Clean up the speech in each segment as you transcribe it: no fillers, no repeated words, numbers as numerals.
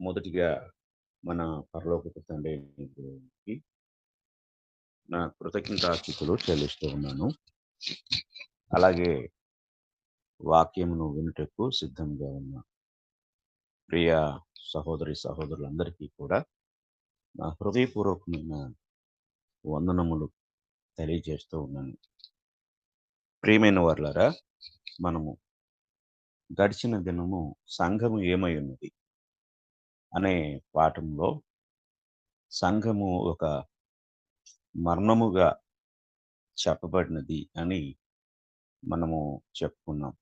మొదటిగా మన పరలోకపు తండ్రి అయిన దేవునికి నా కృతజ్ఞతాస్థుతులు చెల్లిస్తూ ఉన్నాను. అలాగే వాక్యమును వినుటకు సిద్ధంగా ఉన్న ప్రియ సహోదరి సహోదరులందరికీ కూడా నా హృదయపూర్వకమైన వందనములు తెలియజేస్తూ ఉన్నాను. ప్రియమైన వారలారా, మనము గడిచిన దినము సంఘము ఏమై ఉన్నది అనే పాఠంలో సంఘము ఒక మర్మముగా చెప్పబడినది అని మనము చెప్పుకున్నాం.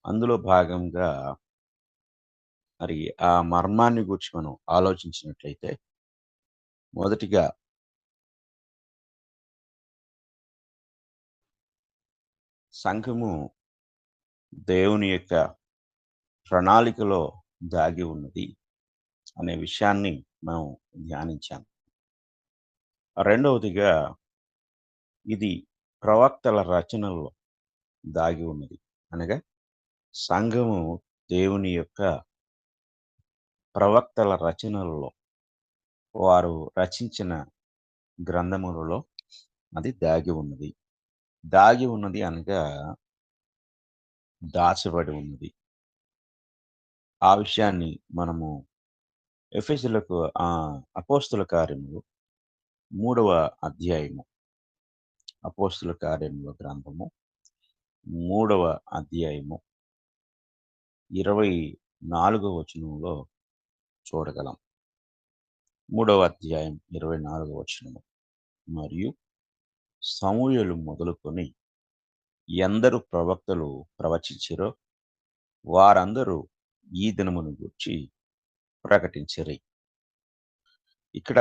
అందులో భాగంగా మరి ఆ మర్మాన్ని గూర్చి మనం ఆలోచించినట్లయితే, మొదటిగా సంఘము దేవుని యొక్క ప్రణాళికలో దాగి ఉన్నది అనే విషయాన్ని మనం ధ్యానించాం. రెండవదిగా ఇది ప్రవక్తల రచనల్లో దాగి ఉన్నది. అనగా సంఘము దేవుని యొక్క ప్రవక్తల రచనలలో వారు రచించిన గ్రంథములలో అది దాగి ఉన్నది. దాగి ఉన్నది అనగా దాచబడి ఉన్నది. ఆ విషయాన్ని మనము ఎఫెసీయులకు అపోస్తుల కార్యములు 3వ అధ్యాయము, అపోస్తుల కార్యముల గ్రంథము 3వ అధ్యాయము 24వ వచనంలో చూడగలం. 3వ అధ్యాయం 24వ వచనము. మరియు సమూయేలు మొదలుకొని ఎందరు ప్రవక్తలు ప్రవచించిరో వారందరూ ఈ దినమును గూర్చి ప్రకటించిరి. ఇక్కడ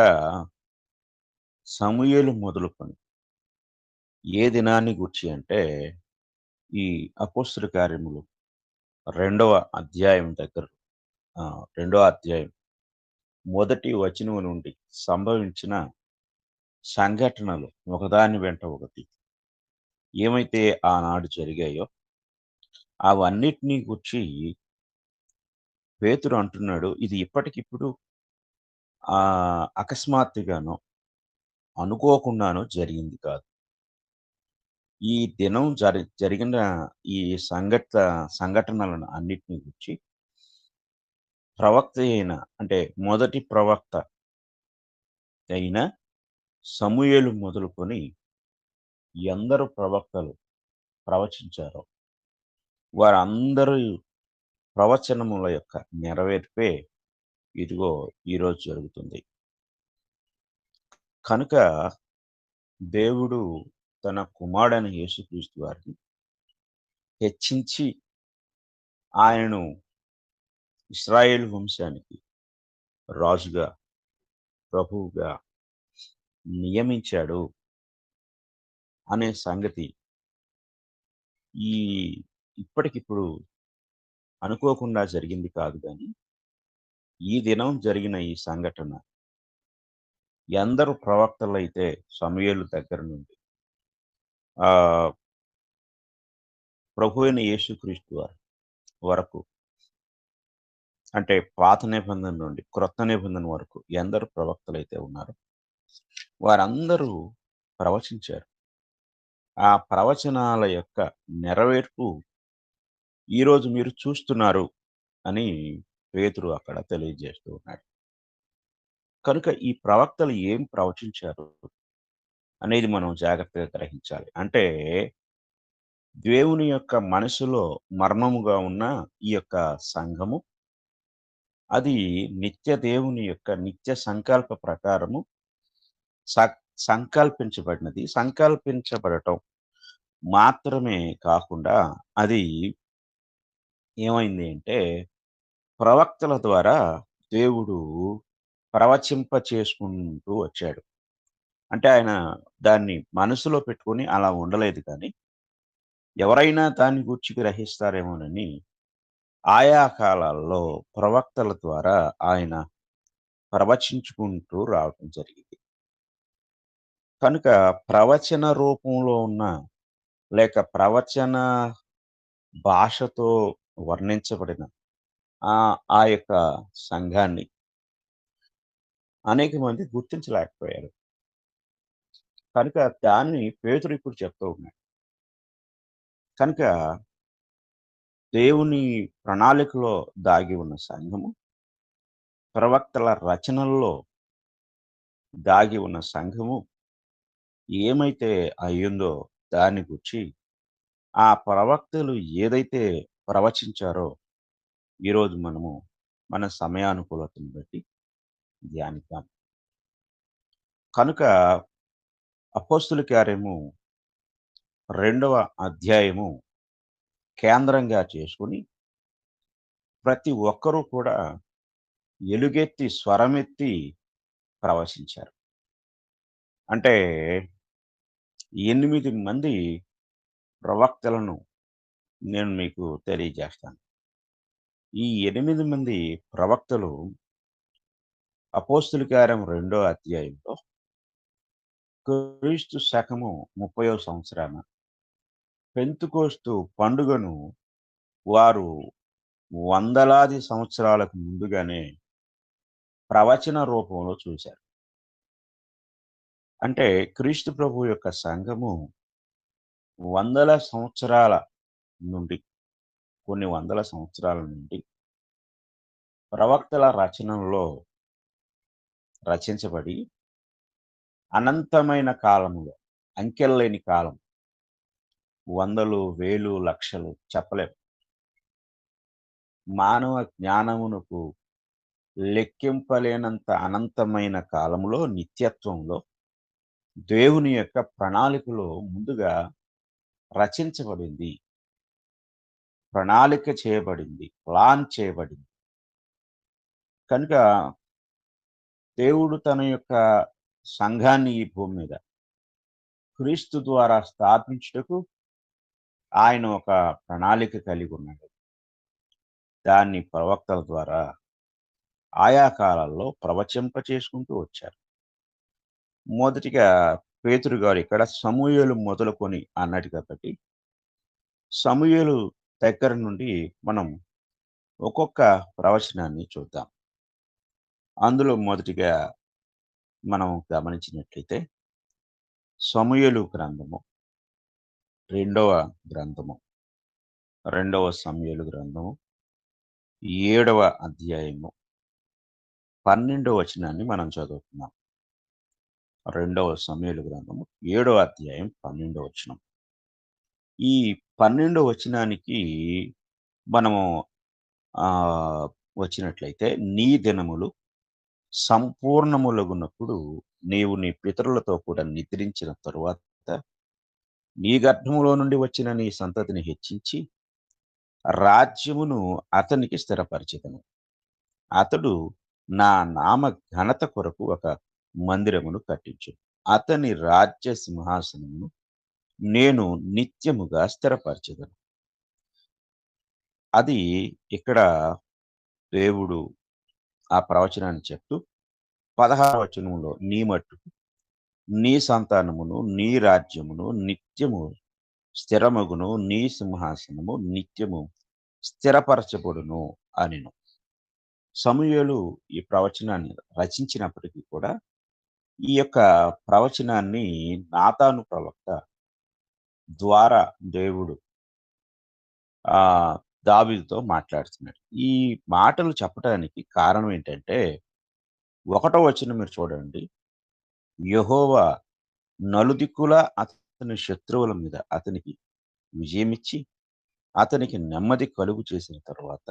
సమూయేలు మొదలుకొని ఏ దినాన్ని గూర్చి అంటే, ఈ అపోస్తుల కార్యములు 2వ అధ్యాయం దగ్గర 2వ అధ్యాయం మొదటి వచనం నుండి సంభవించిన సంఘటనలు ఒకదాని వెంట ఒకటి ఏమైతే ఆనాడు జరిగాయో అవన్నిటినీ గూర్చి పేతురు అంటున్నాడు, ఇది ఇప్పటికిప్పుడు అకస్మాత్తుగానో అనుకోకుండానో జరిగింది కాదు. ఈ దినం జరిగిన ఈ సంఘటనలను అన్నిటిని గురించి ప్రవక్త అయిన, అంటే మొదటి ప్రవక్త అయిన సమూయేలు మొదలుకొని ఎందరు ప్రవక్తలు ప్రవచించారో వారందరూ ప్రవచనముల యొక్క నెరవేర్పే ఇదిగో ఈరోజు జరుగుతుంది. కనుక దేవుడు తన కుమారుడైన యేసుక్రీస్తు వారిని హెచ్చించి ఆయనను ఇశ్రాయేలు వంశానికి రాజుగా, ప్రభువుగా నియమించాడు అనే సంగతి ఈ ఇప్పటికిప్పుడు అనుకోకుండా జరిగింది కాదు గాని, ఈ దినం జరిగిన ఈ సంఘటన ఎందరు ప్రవక్తలైతే సమూయేలు దగ్గర నుండి ప్రభు అయిన యేసుక్రీస్తు వారి వరకు, అంటే పాత నిబంధన నుండి క్రొత్త నిబంధన వరకు ఎందరు ప్రవక్తలైతే ఉన్నారో వారందరూ ప్రవచించారు. ఆ ప్రవచనాల యొక్క నెరవేర్పు ఈరోజు మీరు చూస్తున్నారు అని పేతురు అక్కడ తెలియజేస్తూ ఉన్నాడు. కనుక ఈ ప్రవక్తలు ఏం ప్రవచించారు అనేది మనం జాగ్రత్తగా గ్రహించాలి. అంటే దేవుని యొక్క మనసులో మర్మముగా ఉన్న ఈ యొక్క సంఘము, అది దేవుని యొక్క నిత్య సంకల్ప ప్రకారము సంకల్పించబడినది. సంకల్పించబడటం మాత్రమే కాకుండా అది ఏమైంది అంటే, ప్రవక్తల ద్వారా దేవుడు ప్రవచింప చేసుకుంటూ వచ్చాడు. అంటే ఆయన దాన్ని మనసులో పెట్టుకొని అలా ఉండలేదు కానీ, ఎవరైనా దాన్ని గూర్చి గ్రహిస్తారేమోనని ఆయా కాలాల్లో ప్రవక్తల ద్వారా ఆయన ప్రవచించుకుంటూ రావడం జరిగింది. కనుక ప్రవచన రూపంలో ఉన్న, లేక ప్రవచన భాషతో వర్ణించబడిన ఆ యొక్క సంఘాన్ని అనేక మంది గుర్తించలేకపోయారు. కనుక దాన్ని పేతురు ఇప్పుడు చెప్తూ ఉన్నాడు. కనుక దేవుని ప్రణాళికలో దాగి ఉన్న సంఘము, ప్రవక్తల రచనల్లో దాగి ఉన్న సంఘము ఏమైతే అయ్యిందో దాన్ని గూర్చి ఆ ప్రవక్తలు ఏదైతే ప్రవచించారో ఈరోజు మనము మన సమయానుకూలతను బట్టి ధ్యానిద్దాం. కనుక అపోస్తుల కార్యము 2వ అధ్యాయము కేంద్రంగా చేసుకొని ప్రతి ఒక్కరూ కూడా ఎలుగెత్తి స్వరమెత్తి ప్రవశించారు. అంటే 8 మంది ప్రవక్తలను నేను మీకు తెలియజేస్తాను. ఈ 8 మంది ప్రవక్తలు అపోస్తుల కార్యం 2 అధ్యాయంలో క్రీస్తు శకము 30వ సంవత్సరాన పెంతుకోస్తు పండుగను వారు వందలాది సంవత్సరాలకు ముందుగానే ప్రవచన రూపంలో చూశారు. అంటే క్రీస్తు ప్రభువు యొక్క సంఘము వందల సంవత్సరాల నుండి కొన్ని వందల సంవత్సరాల నుండి ప్రవక్తల రచనల్లో రచించబడి అనంతమైన కాలములో అంకెల్లేని కాలం వందలు, వేలు, లక్షలు చెప్పలేం. మానవ జ్ఞానమునకు లెక్కింపలేనంత అనంతమైన కాలములో నిత్యత్వంలో దేవుని యొక్క ప్రణాళికలో ముందుగా రచించబడింది. ప్రణాళిక చేయబడింది. ప్లాన్ చేయబడింది. కనుక దేవుడు తన యొక్క సంఘాన్ని ఈ భూమి మీద క్రీస్తు ద్వారా స్థాపించుటకు ఆయన ఒక ప్రణాళిక కలిగి ఉన్నాడు. దాన్ని ప్రవక్తల ద్వారా ఆయా కాలాల్లో ప్రవచింప చేసుకుంటూ వచ్చారు. మొదటిగా పేతురు గారు ఇక్కడ సమూయేలు మొదలుకొని అన్నాడు కాబట్టి, సమూయేలు దగ్గర నుండి మనం ఒక్కొక్క ప్రవచనాన్ని చూద్దాం. అందులో మొదటిగా మనం గమనించినట్లయితే సమూయేలు గ్రంథము, రెండవ గ్రంథము, రెండవ సమూయేలు గ్రంథము, 7వ అధ్యాయము, 12వ వచనాన్ని మనం చదువుతున్నాం. రెండవ సమూయేలు గ్రంథము, 7వ అధ్యాయం, 12వ వచనం. ఈ 12వ వచనానికి మనము ఆహ్, వచ్చినట్లయితే, నీ దినములు సంపూర్ణములగునప్పుడు నీవు నీ పితరులతో కూడా నిద్రించిన తరువాత నీ గర్భములో నుండి వచ్చిన నీ సంతతిని హెచ్చించి రాజ్యమును అతనికి స్థిరపరచెదను. అతడు నా నామ ఘనత కొరకు ఒక మందిరమును కట్టించును. అతని రాజ్య సింహాసనమును నేను నిత్యముగా స్థిరపరచెదను. అది ఇక్కడ దేవుడు ఆ ప్రవచనాన్ని చెప్తూ 16వ వచనంలో నీ మట్టుకు నీ సంతానమును, నీ రాజ్యమును నిత్యము స్థిరమగును, నీ సింహాసనము నిత్యము స్థిరపరచబడును అనెను. సమూయేలు ఈ ప్రవచనాన్ని రచించినప్పటికీ కూడా, ఈ యొక్క ప్రవచనాన్ని నాతాను ప్రవక్త ద్వారా దేవుడు ఆహ్, దావీదుతో మాట్లాడుతున్నాడు. ఈ మాటలు చెప్పటానికి కారణం ఏంటంటే, ఒకటో వచనం మీరు చూడండి. యెహోవా నలుదిక్కులా అతని శత్రువుల మీద అతనికి విజయమిచ్చి, అతనికి నెమ్మది కలుగు చేసిన తరువాత,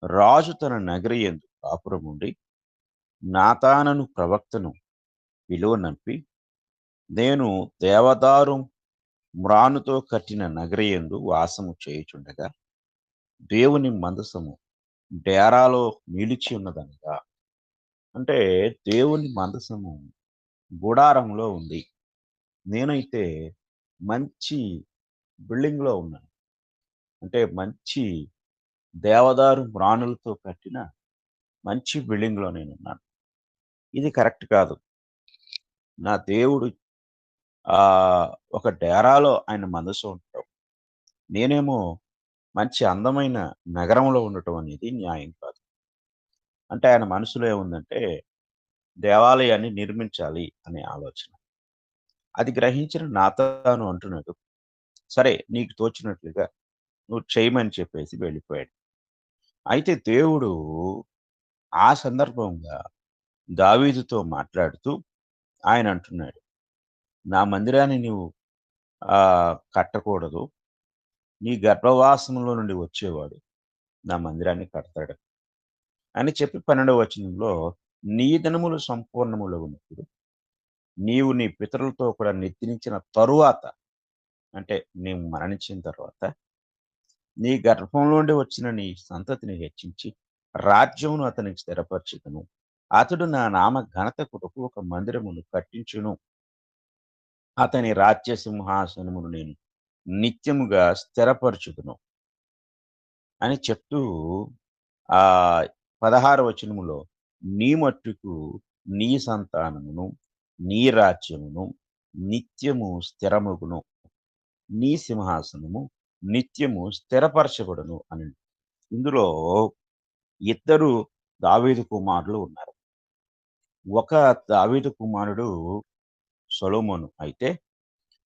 రాజు తన నగరి యందు కాపురముండి, నాతానను ప్రవక్తను పిలువనంపి, నేను దేవదారు మ్రానుతో కట్టిన నగరి యందు వాసము చేయుచుండగా, దేవుని మందసము డేరాలో నిలిచి ఉన్నదనగా. అంటే దేవుని మందసము గుడారంలో ఉంది. నేనైతే మంచి బిల్డింగ్‌లో ఉన్నాను. అంటే మంచి దేవదారు మ్రానులతో కట్టిన మంచి బిల్డింగ్‌లో నేనున్నాను. ఇది కరెక్ట్ కాదు. నా దేవుడు ఒక డేరాలో ఆయన మనసు ఉంటాం. నేనేమో మంచి అందమైన నగరంలో ఉండటం అనేది న్యాయం కాదు. అంటే ఆయన మనసులో ఏముందంటే దేవాలయాన్ని నిర్మించాలి అనే ఆలోచన. అది గ్రహించిన నాతాను అంటున్నాడు, "సరే నీకు తోచినట్లుగా నువ్వు చేయమని" చెప్పేసి వెళ్ళిపోయాడు. అయితే దేవుడు ఆ సందర్భంగా దావీదుతో మాట్లాడుతూ ఆయన అంటున్నాడు, "నా మందిరాన్ని నీవు కట్టకూడదు. నీ గర్భవాసంలో నుండి వచ్చేవాడు నా మందిరాన్ని కడతాడు" అని చెప్పి 12వ వచనంలో, "నీ దినములు సంపూర్ణములగునప్పుడు నీవు నీ పితరులతో కూడా నిద్రించిన తరువాత" అంటే నీవు మరణించిన తర్వాత, "నీ గర్భంలోండి వచ్చిన నీ సంతతిని హెచ్చించి రాజ్యమును అతనికి స్థిరపరచుదును. అతడు నా నామ ఘనత కొరకు ఒక మందిరమును కట్టించును. అతని రాజ్య సింహాసనమును నేను నిత్యముగా స్థిరపరచుదును" అని చెప్తూ ఆహ్, 16 వచనములో, "నీ మట్టుకు నీ సంతానమును, నీ రాజ్యమును నిత్యము స్థిరమగును. నీ సింహాసనము నిత్యము స్థిరపరచబడును" అని. ఇందులో ఇద్దరు దావీదు కుమారులు ఉన్నారు. ఒక దావీదు కుమారుడు సొలొమోను అయితే,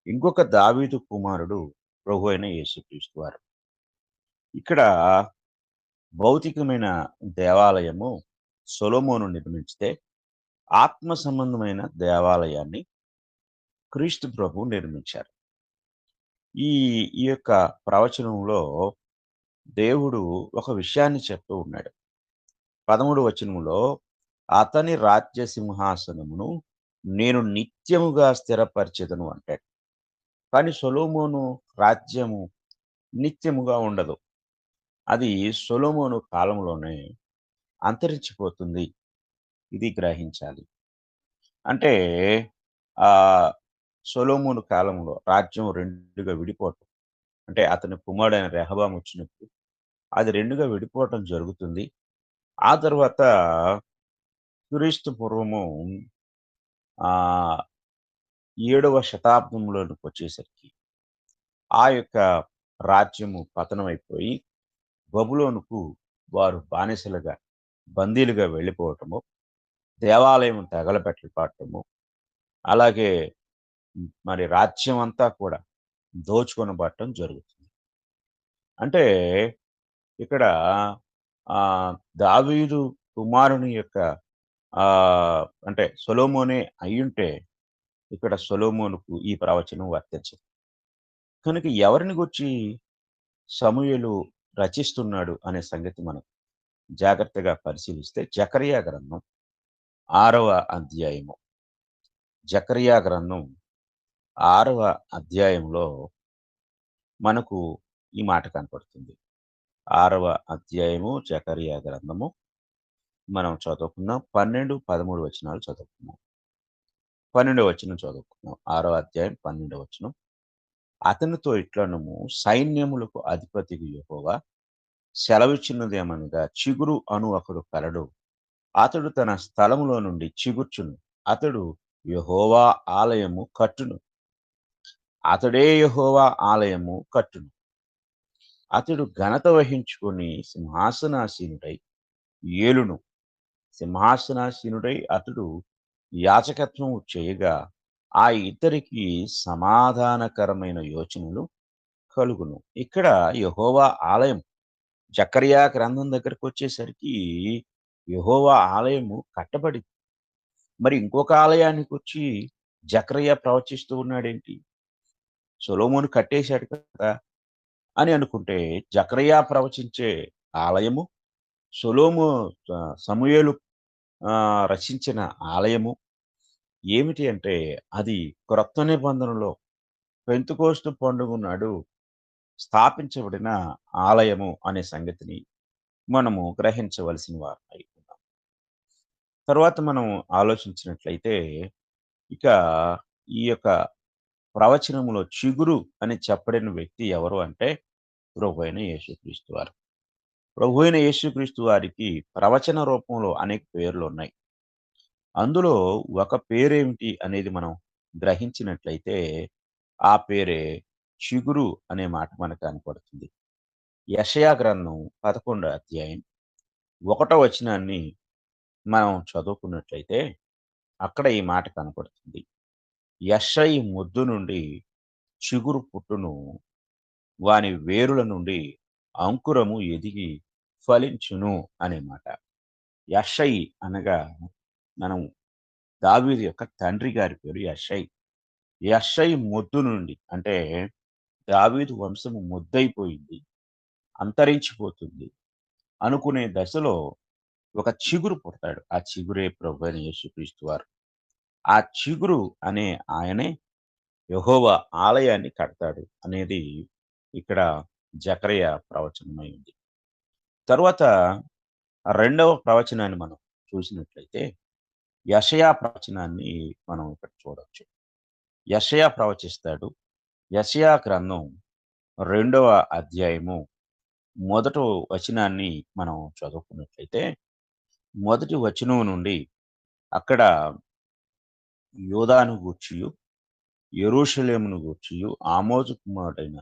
ఇంకొక దావీదు కుమారుడు ప్రభువైన యేసుక్రీస్తు వారు. ఇక్కడ భౌతికమైన దేవాలయము సొలొమోను నిర్మించితే, ఆత్మ సంబంధమైన దేవాలయాన్ని క్రీస్తు ప్రభువు నిర్మించారు. ఈ ఈ యొక్క ప్రవచనంలో దేవుడు ఒక విషయాన్ని చెప్తూ ఉన్నాడు. 13 వచనములో, "అతని రాజ్య సింహాసనమును నేను నిత్యముగా స్థిరపరచెదను" అంటాడు. కానీ సొలొమోను రాజ్యము నిత్యముగా ఉండదు. అది సొలొమోను కాలంలోనే అంతరించిపోతుంది. ఇది గ్రహించాలి. అంటే ఆహ్, సొలొమోను కాలంలో రాజ్యం 2గా విడిపోవటం. అంటే అతని కుమారుడైన రెహబాము వచ్చినప్పుడు అది 2గా విడిపోవటం జరుగుతుంది. ఆ తర్వాత క్రీస్తు పూర్వము ఆహ్, 7వ శతాబ్దంలోనికొచ్చేసరికి ఆ యొక్క రాజ్యము పతనమైపోయి బబులోనుకు వారు బానిసలుగా, బందీలుగా వెళ్ళిపోవటము, దేవాలయం తగలబెట్టబడటము, అలాగే మరి రాజ్యం అంతా కూడా దోచుకొనబడటం జరుగుతుంది. అంటే ఇక్కడ దావీదు కుమారుని యొక్క అంటే సొలొమోనే అయ్యుంటే ఇక్కడ సొలొమోనుకు ఈ ప్రవచనం వర్తించదు. కనుక ఎవరిని గూర్చి సమూయేలు రచిస్తున్నాడు అనే సంగతి మనం జాగ్రత్తగా పరిశీలిస్తే జకరియా గ్రంథం 6వ అధ్యాయము. జకరియా గ్రంథం 6వ అధ్యాయంలో మనకు ఈ మాట కనపడుతుంది. 6వ అధ్యాయము జకరియా గ్రంథము మనం చదువుకుందాం. 12, 13 వచనాలు చదువుకుందాం. 12వ వచనం చదువుకుందాం. 6వ అధ్యాయం 12వ వచనం. "అతనితో ఇట్లనుము, సైన్యములకు అధిపతియగు యెహోవా సెలవిచ్చినదేమనగా, చిగురు అను ఒకడు కలడు. అతడు తన స్థలములో నుండి చిగుర్చును. అతడు యెహోవా ఆలయము కట్టును. అతడే యెహోవా ఆలయము కట్టును. అతడు ఘనత వహించుకొని సింహాసనాసీనుడై ఏలును. సింహాసనాసీనుడై అతడు యాజకత్వము చేయగా, ఆ ఇద్దరికి సమాధానకరమైన యోచనలు కలుగును." ఇక్కడ యెహోవా ఆలయం జకరియా గ్రంథం దగ్గరకొచ్చేసరికి యెహోవా ఆలయము కట్టబడింది. మరి ఇంకొక ఆలయానికొచ్చి జకరియా ప్రవచిస్తూ ఉన్నాడేంటి? సొలొమోను కట్టేశాడు కదా! అని అనుకుంటే జకరియా ప్రవచించే ఆలయము, సొలొమో సమూయేలు రచించిన ఆలయము ఏమిటి అంటే అది క్రొత్త నిబంధనలో పెంతెకోస్తు పండుగ నాడు స్థాపించబడిన ఆలయము అనే సంగతిని మనము గ్రహించవలసిన వారమై ఉన్నాం. తరువాత మనం ఆలోచించినట్లయితే ఇక ఈ యొక్క ప్రవచనములో చిగురు అని చెప్పబడిన వ్యక్తి ఎవరు అంటే ప్రభువైన యేసుక్రీస్తు వారు. ప్రభువైన యేసుక్రీస్తు వారికి ప్రవచన రూపంలో అనేక పేర్లున్నాయి. అందులో ఒక పేరేమిటి అనేది మనం గ్రహించినట్లయితే, ఆ పేరే చిగురు అనే మాట మనకు కనపడుతుంది. యెషయా గ్రంథం 11 అధ్యాయం 1 వచనాన్ని మనం చదువుకున్నట్లయితే అక్కడ ఈ మాట కనపడుతుంది. యెషయి మొద్దు నుండి చిగురు పుట్టును, వాని వేరుల నుండి అంకురము ఎదిగి ఫలించును అనే మాట. యెషయి అనగా మనం దావీదు యొక్క తండ్రి గారి పేరు యెషయి. యెషయి మొద్దు నుండి అంటే దావీదు వంశము మొద్దయిపోయింది, అంతరించిపోతుంది అనుకునే దశలో ఒక చిగురు పుడతాడు. ఆ చిగురే ప్రభువైన యేసుక్రీస్తు వారు. ఆ చిగురు అనే ఆయనే యెహోవా ఆలయాన్ని కడతాడు అనేది ఇక్కడ జకరియా ప్రవచనమై ఉంది. తరువాత రెండవ ప్రవచనాన్ని మనం చూసినట్లయితే యెషయా ప్రవచనాన్ని మనం ఇక్కడ చూడొచ్చు. యెషయా ప్రవచిస్తాడు. యెషయా గ్రంథం 2వ అధ్యాయము మొదటి వచనాన్ని మనం చదువుకున్నట్లయితే, మొదటి వచనం నుండి అక్కడ యూదాను గూర్చియు, యెరూషలేమును గూర్చియు ఆమోజు కుమారుడైన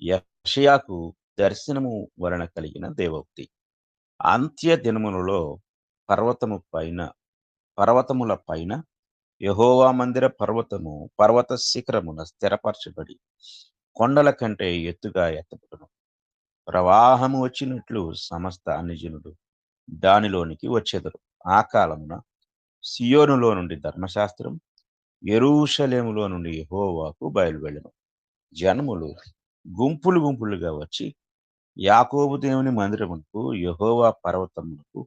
యెషయాకు దర్శనము వలన కలిగిన దేవోక్తి. అంత్య దినములలో పర్వతము పైన పర్వతముల పైన యెహోవా మందిర పర్వత శిఖరమున స్థిరపరచబడి కొండల కంటే ఎత్తుగా ఎత్తబడును. ప్రవాహము వచ్చినట్లు సమస్త అన్యజనులు దానిలోనికి వచ్చెదరు. ఆ కాలమున సియోనులో నుండి ధర్మశాస్త్రం, యెరూషలేములో నుండి యెహోవాకు బయలువెళ్ళెను. జనములు గుంపులు గుంపులుగా వచ్చి యాకోబు దేవుని మందిరమునకు, యెహోవా పర్వతమునకు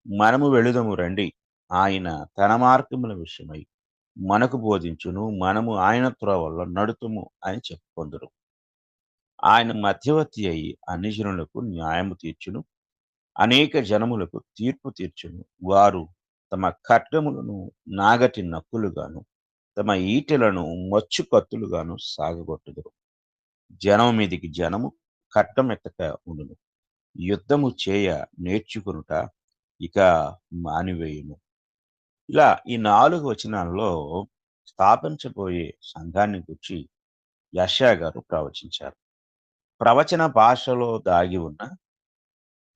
మనము వెళుదము రండి. ఆయన తన మార్గముల విషయమై మనకు బోధించును, మనము ఆయన త్రోవల్లో నడుతుము అని చెప్పుకొందురు. ఆయన మధ్యవర్తి అయి అన్ని జనులకు న్యాయము తీర్చును, అనేక జనములకు తీర్పు తీర్చును. వారు తమ ఖడ్గములను నాగటి నక్కులుగాను, తమ ఈటెలను మచ్చు కత్తులుగాను సాగగొట్టుదురు. జనము మీదికి జనము ఖడ్గం ఎత్తక ఉండును. యుద్ధము చేయ నేర్చుకొనుట ఇక మానివేయును. ఇలా ఈ 4 వచనాల్లో స్థాపించబోయే సంఘాన్ని గూర్చి యెషయా గారు ప్రవచించారు. ప్రవచన భాషలో దాగి ఉన్న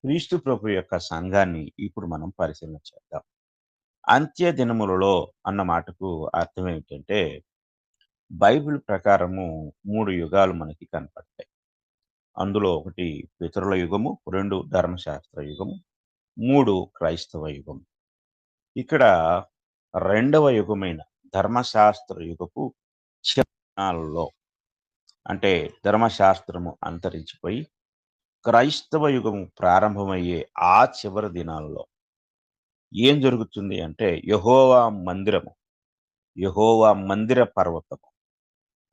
క్రీస్తు ప్రభు యొక్క సంఘాన్ని ఇప్పుడు మనం పరిశీలన చేద్దాం. అంత్య దినములలో అన్న మాటకు అర్థం ఏమిటంటే, బైబిల్ ప్రకారము 3 యుగాలు మనకి కనపడతాయి. అందులో ఒకటి పితరుల యుగము, 2 ధర్మశాస్త్ర యుగము, 3 క్రైస్తవ యుగం. ఇక్కడ రెండవ యుగమైన ధర్మశాస్త్ర యుగపు చివరల్లో అంటే ధర్మశాస్త్రము అంతరించిపోయి క్రైస్తవ యుగము ప్రారంభమయ్యే ఆ చివరి దినాలలో ఏం జరుగుతుంది అంటే యెహోవా మందిర పర్వతము,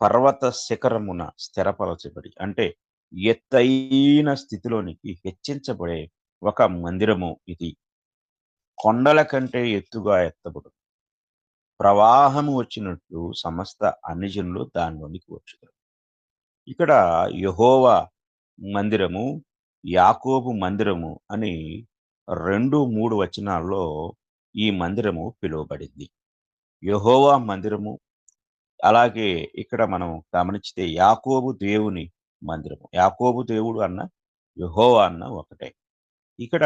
పర్వత శిఖరమున స్థిరపరచబడి అంటే ఎత్తైన స్థితిలోనికి హెచ్చించబడే ఒక మందిరము ఇది. కొండల కంటే ఎత్తుగా ఎత్తబడు. ప్రవాహము వచ్చినట్లు సమస్త అన్ని జనులు దానిలోనికి వచ్చుదురు. ఇక్కడ యెహోవా మందిరము, యాకోబు మందిరము అని 2, 3 వచనాల్లో ఈ మందిరము పిలువబడింది. యెహోవా మందిరము, అలాగే ఇక్కడ మనం గమనించితే యాకోబు దేవుని మందిరము. యాకోబు దేవుడు అన్న, యెహోవా అన్న ఒకటే. ఇక్కడ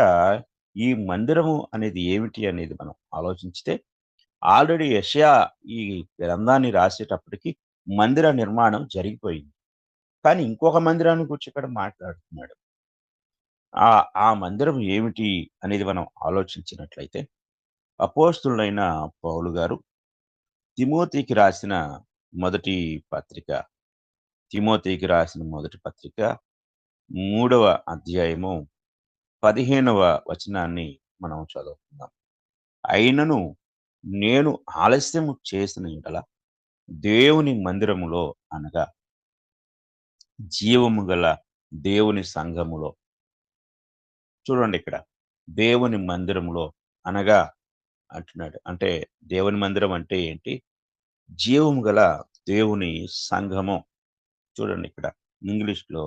ఈ మందిరము అనేది ఏమిటి అనేది మనం ఆలోచించితే ఆల్రెడీ యెషయా ఈ గ్రంథాన్ని రాసేటప్పటికి మందిర నిర్మాణం జరిగిపోయింది. కానీ ఇంకొక మందిరాన్ని గురించి ఇక్కడ మాట్లాడుతున్నాడు. ఆ మందిరం ఏమిటి అనేది మనం ఆలోచించినట్లయితే అపోస్తలుడైన పౌలు గారు తిమోతికి రాసిన మొదటి పత్రిక, తిమోతికి రాసిన మొదటి పత్రిక 3వ అధ్యాయము 15వ వచనాన్ని మనం చదువుకుందాం. అయినను నేను ఆలస్యము చేసిన యెడల దేవుని మందిరములో అనగా జీవము గల దేవుని సంఘములో, చూడండి ఇక్కడ దేవుని మందిరములో అనగా అంటున్నాడు. అంటే దేవుని మందిరం అంటే ఏంటి? జీవము గల దేవుని సంఘము. చూడండి ఇక్కడ ఇంగ్లీష్‌లో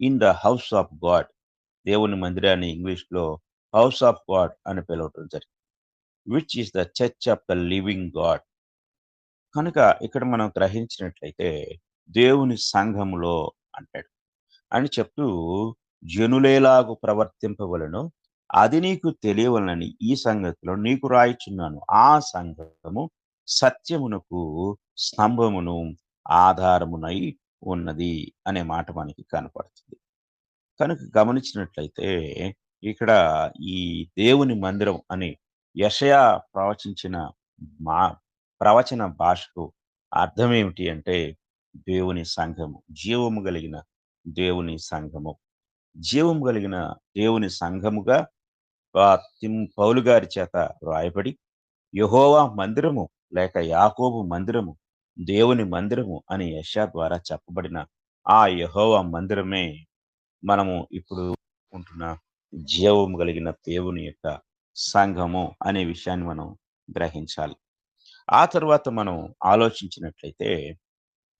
in the house of God, దేవుని మందిరాన్ని ఇంగ్లీష్‌లో హౌస్ ఆఫ్ గాడ్ అని పిలవటం జరిగింది. Which is the church of the living God. కనుక ఇక్కడ మనం గ్రహించినట్లయితే దేవుని సంఘములో అంటాడు. అని చెప్తూ జనులేలాగు ప్రవర్తింపవలెనో అది నీకు తెలియవలనని ఈ సంగతిలో నీకు రాయిచున్నాను. ఆ సంగతము సత్యమునకు స్తంభమును, ఆధారమునై ఉన్నది అనే మాట మనకి కనపడుతుంది. కనుక గమనించినట్లయితే ఇక్కడ ఈ దేవుని మందిరం అని యెషయా ప్రవచించిన మా ప్రవచన భాషకు అర్థం ఏమిటి అంటే దేవుని సంఘము. జీవము కలిగిన దేవుని సంఘము. జీవము కలిగిన దేవుని సంఘముగా పౌలు గారి చేత రాయబడి యెహోవా మందిరము లేక యాకోబు మందిరము, దేవుని మందిరము అని యెషయా ద్వారా చెప్పబడిన ఆ యెహోవా మందిరమే మనము ఇప్పుడు ఉంటున్న జీవము కలిగిన దేవుని యొక్క సంఘము అనే విషయాన్ని మనం గ్రహించాలి. ఆ తర్వాత మనం ఆలోచించినట్లయితే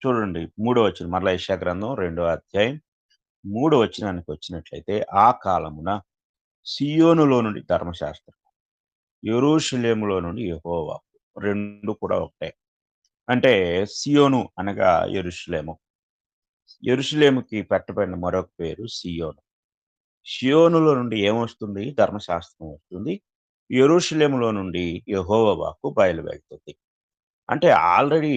చూడండి, మూడో వచనం మరలా యెషయా గ్రంథం 2వ అధ్యాయం 3వ వచనానికి వచ్చినట్లయితే, ఆ కాలమున సీయోనులో నుండి ధర్మశాస్త్రం, యెరూషలేములో నుండి యెహోవా 2 కూడా ఒకటే. అంటే సీయోను అనగా యెరూషలేము. యెరూషలేముకి పెట్టబడిన మరొక పేరు సీయోను. షియోనులో నుండి ఏమొస్తుంది? ధర్మశాస్త్రం వస్తుంది. యెరూషలేములో నుండి యెహోవా వాక్కు బయలువెళ్తుంది. అంటే ఆల్రెడీ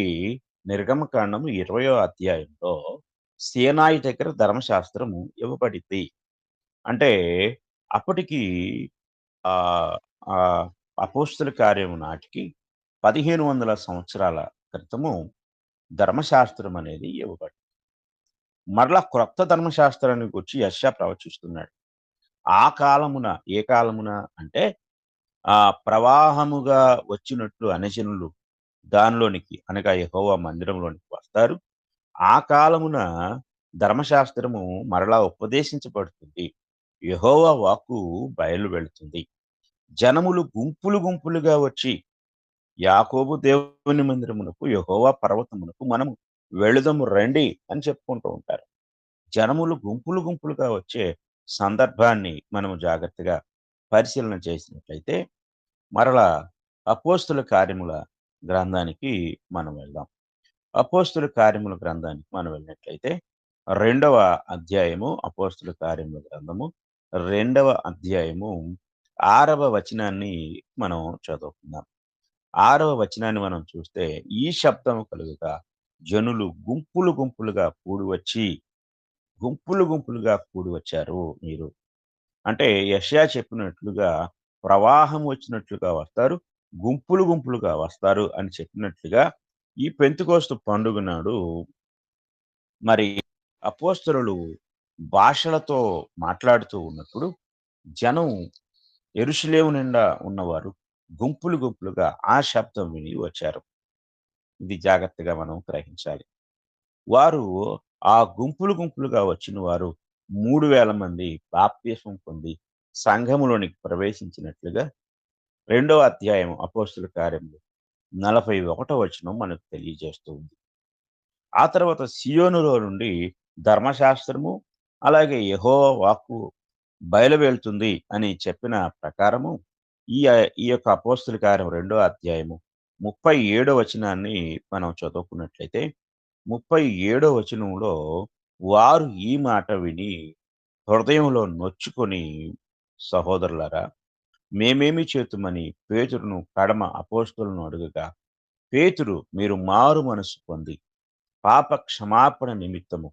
నిర్గమకాండం 20వ అధ్యాయంలో సీనాయి దగ్గర ధర్మశాస్త్రము ఇవ్వబడింది. అంటే అప్పటికి ఆహ్, ఆహ్, అపోస్తల కార్యము నాటికి 1500 సంవత్సరాల క్రితము ధర్మశాస్త్రం అనేది ఇవ్వబడింది. మరలా క్రొత్త ధర్మశాస్త్రాన్ని గూర్చి యెషయా ప్రవచిస్తున్నాడు. ఆ కాలమున ఏ కాలమున అంటే ప్రవాహముగా వచ్చినట్లు అన్యజనులు దానిలోనికి అనగా యెహోవా మందిరంలోనికి వస్తారు. ఆ కాలమున ధర్మశాస్త్రము మరలా ఉపదేశించబడుతుంది. యెహోవా వాక్కు బయలు వెళుతుంది. జనములు గుంపులు గుంపులుగా వచ్చి యాకోబు దేవుని మందిరమునకు, యెహోవా పర్వతమునకు మనము వెళుదము రండి అని చెప్పుకుంటూ ఉంటారు. జనములు గుంపులు గుంపులుగా వచ్చే సందర్భాన్ని మనము జాగ్రత్తగా పరిశీలన చేసినట్లయితే మరలా అపోస్తుల కార్యముల గ్రంథానికి మనం వెళ్దాం. అపోస్తుల కార్యముల గ్రంథానికి మనం వెళ్ళినట్లయితే 2వ అధ్యాయము అపోస్తుల కార్యముల గ్రంథము 2వ అధ్యాయము 6వ వచనాన్ని మనం చదువుకుందాం. 6వ వచనాన్ని మనం చూస్తే, ఈ శబ్దము కలుగుగా జనులు గుంపులు గుంపులుగా కూడి వచ్చి, గుంపులు గుంపులుగా కూడి వచ్చారు మీరు. అంటే యెషయా చెప్పినట్లుగా ప్రవాహం వచ్చినట్లుగా వస్తారు. గుంపులు గుంపులుగా వస్తారు అని చెప్పినట్లుగా ఈ పెంతెకోస్తు పండుగ నాడు మరి అపోస్తలులు భాషలతో మాట్లాడుతూ ఉన్నప్పుడు జనం యెరూషలేము నిండా ఉన్నవారు గుంపులు గుంపులుగా ఆ శబ్దం విని వచ్చారు. ఇది జాగ్రత్తగా మనం గ్రహించాలి. వారు ఆ గుంపులు గుంపులుగా వచ్చిన వారు 3000 మంది బాప్తిస్మం పొంది సంఘములోనికి ప్రవేశించినట్లుగా 2వ అధ్యాయం అపోస్తుల కార్యములు 41వ వచనం మనకు తెలియజేస్తూ ఉంది. ఆ తర్వాత సియోనులో నుండి ధర్మశాస్త్రము, అలాగే యెహోవా వాక్కు బయలువెళ్తుంది అని చెప్పిన ప్రకారము ఈ యొక్క అపోస్తుల కార్యం 2వ అధ్యాయము 37వ వచనాన్ని మనం చదువుకున్నట్లయితే 37వ వచనంలో వారు ఈ మాట విని హృదయంలో నొచ్చుకొని, సహోదరులారా మేమేమి చేతుమని పేతురును కడమ అపోస్తలును అడుగగా, పేతురు మీరు మారు మనసు పొంది పాప క్షమాపణ నిమిత్తము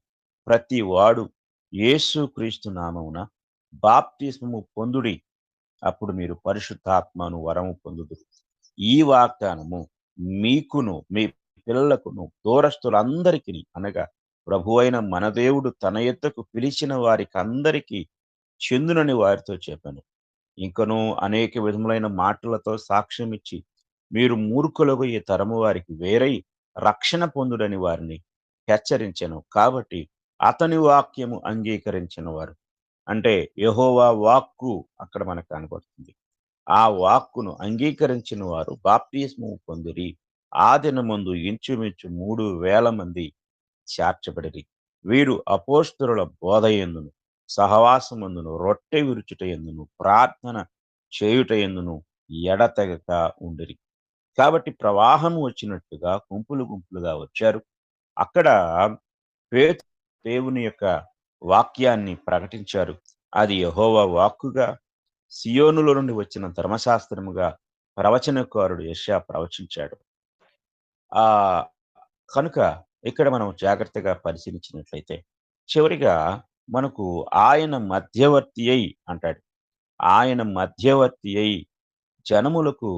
ప్రతి వాడు యేసుక్రీస్తు నామమున బాప్తిస్మము పొందుడి, అప్పుడు మీరు పరిశుద్ధాత్మను వరము పొందుదురు. ఈ వాగ్దానము మీకును మీ పిల్లలకును దూరస్తులందరికిని అనగా ప్రభువైన మన దేవుడు తన యొద్దకు పిలిచిన వారికందరికీ చెందునని వారితో చెప్పాను. ఇంకనూ అనేక విధములైన మాటలతో సాక్ష్యమిచ్చి మీరు మూర్ఖులకు ఈ తరము వారికి వేరై రక్షణ పొందుడని వారిని హెచ్చరించెను. కాబట్టి అతని వాక్యము అంగీకరించిన వారు అంటే యెహోవా వాక్కు అక్కడ మనకు కనపడుతుంది. ఆ వాక్కును అంగీకరించిన వారు బాప్తిస్మము పొందిరి. ఆ దినమందు ఇంచుమించు 3000 మంది చేర్చబడిరి. వీరు అపోస్తలుల బోధ యందును, సహవాసమందును, రొట్టె విరుచుట యందును, ప్రార్థన చేయుట యందును ఎడతెగక ఉండిరి. కాబట్టి ప్రవాహం వచ్చినట్టుగా గుంపులు గుంపులుగా వచ్చారు. అక్కడ పేతురు దేవుని యొక్క వాక్యాన్ని ప్రకటించారు. అది యెహోవా వాక్కుగా, సియోనులో నుండి వచ్చిన ధర్మశాస్త్రముగా ప్రవచనకారుడు యెషయా ప్రవచించాడు. ఆహ్, కనుక ఇక్కడ మనం జాగ్రత్తగా పరిశీలించినట్లయితే, చివరిగా మనకు ఆయన మధ్యవర్తి అయి అంటాడు. ఆయన మధ్యవర్తి అయి జనములకు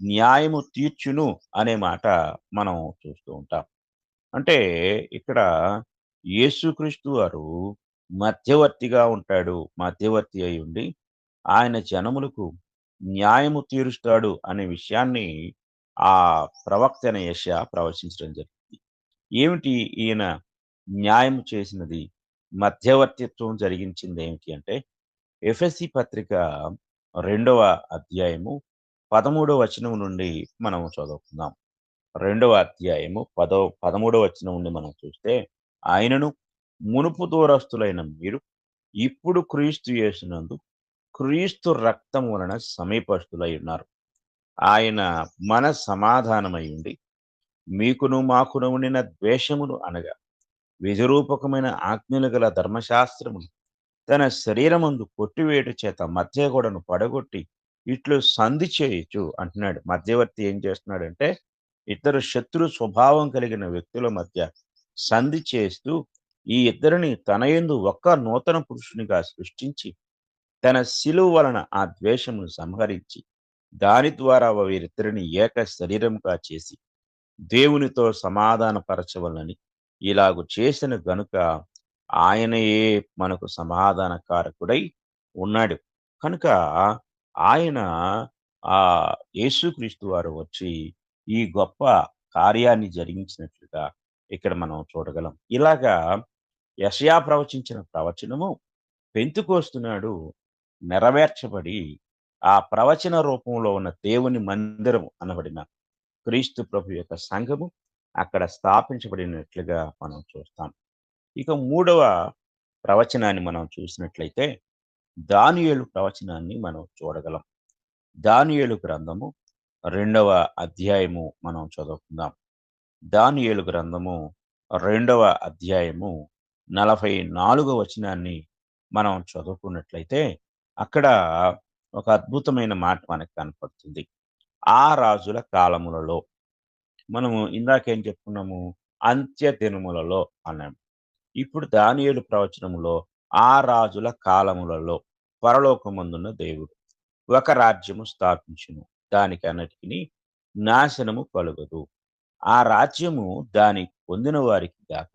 న్యాయము తీర్చును అనే మాట మనం చూస్తూ ఉంటాం. అంటే ఇక్కడ యేసుక్రీస్తు వారు మధ్యవర్తిగా ఉంటాడు. మధ్యవర్తి అయ్యుండి ఆయన జనములకు న్యాయము తీరుస్తాడు అనే విషయాన్ని ఆ ప్రవక్త అయిన యెషయా ప్రవచించడం జరిగింది. ఏమిటి ఈయన న్యాయం చేసినది? మధ్యవర్తిత్వం జరిగించిందేమిటి అంటే ఎఫెసీ పత్రిక 2వ అధ్యాయము 13వ వచనం నుండి మనం చదువుకుందాం. 2వ అధ్యాయము 13వ వచనం నుండి మనం చూస్తే, ఆయనను మునుపు దూరస్తులైన మీరు ఇప్పుడు క్రీస్తు యేసునందు క్రీస్తు రక్తం వలన సమీపస్తులై ఉన్నారు. ఆయన మన సమాధానమై ఉండి, మీకును మాకును ఉండిన ద్వేషమును అనగా విధిరూపకమైన ఆజ్ఞలు గల ధర్మశాస్త్రమును తన శరీరమందు కొట్టివేయుట చేత మధ్య గోడను పడగొట్టి ఇట్లు సంధి చేయుచు అంటున్నాడు. మధ్యవర్తి ఏం చేస్తున్నాడంటే ఇద్దరు శత్రు స్వభావం కలిగిన వ్యక్తుల మధ్య సంధి చేస్తూ ఈ ఇద్దరిని తన యందు ఒక్క నూతన పురుషునిగా సృష్టించి తన శిలువ వలన ఆ ద్వేషమును సంహరించి దాని ద్వారా వీరిద్దరిని ఏక శరీరముగా చేసి దేవునితో సమాధానపరచవలనని ఇలాగు చేసిన గనుక ఆయనయే మనకు సమాధానకారకుడై ఉన్నాడు. కనుక ఆయన యేసుక్రీస్తు వారు వచ్చి ఈ గొప్ప కార్యాన్ని జరిగించినట్లుగా ఇక్కడ మనం చూడగలం. ఇలాగా యెషయా ప్రవచించిన ప్రవచనము పెంతెకొస్తు నాడు నెరవేర్చబడి, ఆ ప్రవచన రూపంలో ఉన్న దేవుని మందిరం అనబడిన క్రీస్తు ప్రభు యొక్క సంఘము అక్కడ స్థాపించబడినట్లుగా మనం చూస్తాం. ఇక మూడవ ప్రవచనాన్ని మనం చూసినట్లయితే, దానియేలు ప్రవచనాన్ని మనం చూడగలం. దానియేలు గ్రంథము 2వ అధ్యాయము మనం చదువుకుందాం. దానియేలు గ్రంథము 2వ అధ్యాయము 44వ వచనాన్ని మనం చదువుకున్నట్లయితే, అక్కడ ఒక అద్భుతమైన మాట మనకు కనపడుతుంది. ఆ రాజుల కాలములలో మనము ఇందాకేం చెప్పుకున్నాము? అంత్య దినములలో అన్నాము. ఇప్పుడు దానియేలు ప్రవచనములో ఆ రాజుల కాలములలో పరలోకమందున్న దేవుడు ఒక రాజ్యము స్థాపించును. దానికన్నిటికిని నాశనము కలుగదు. ఆ రాజ్యము దాని పొందిన వారికి గాక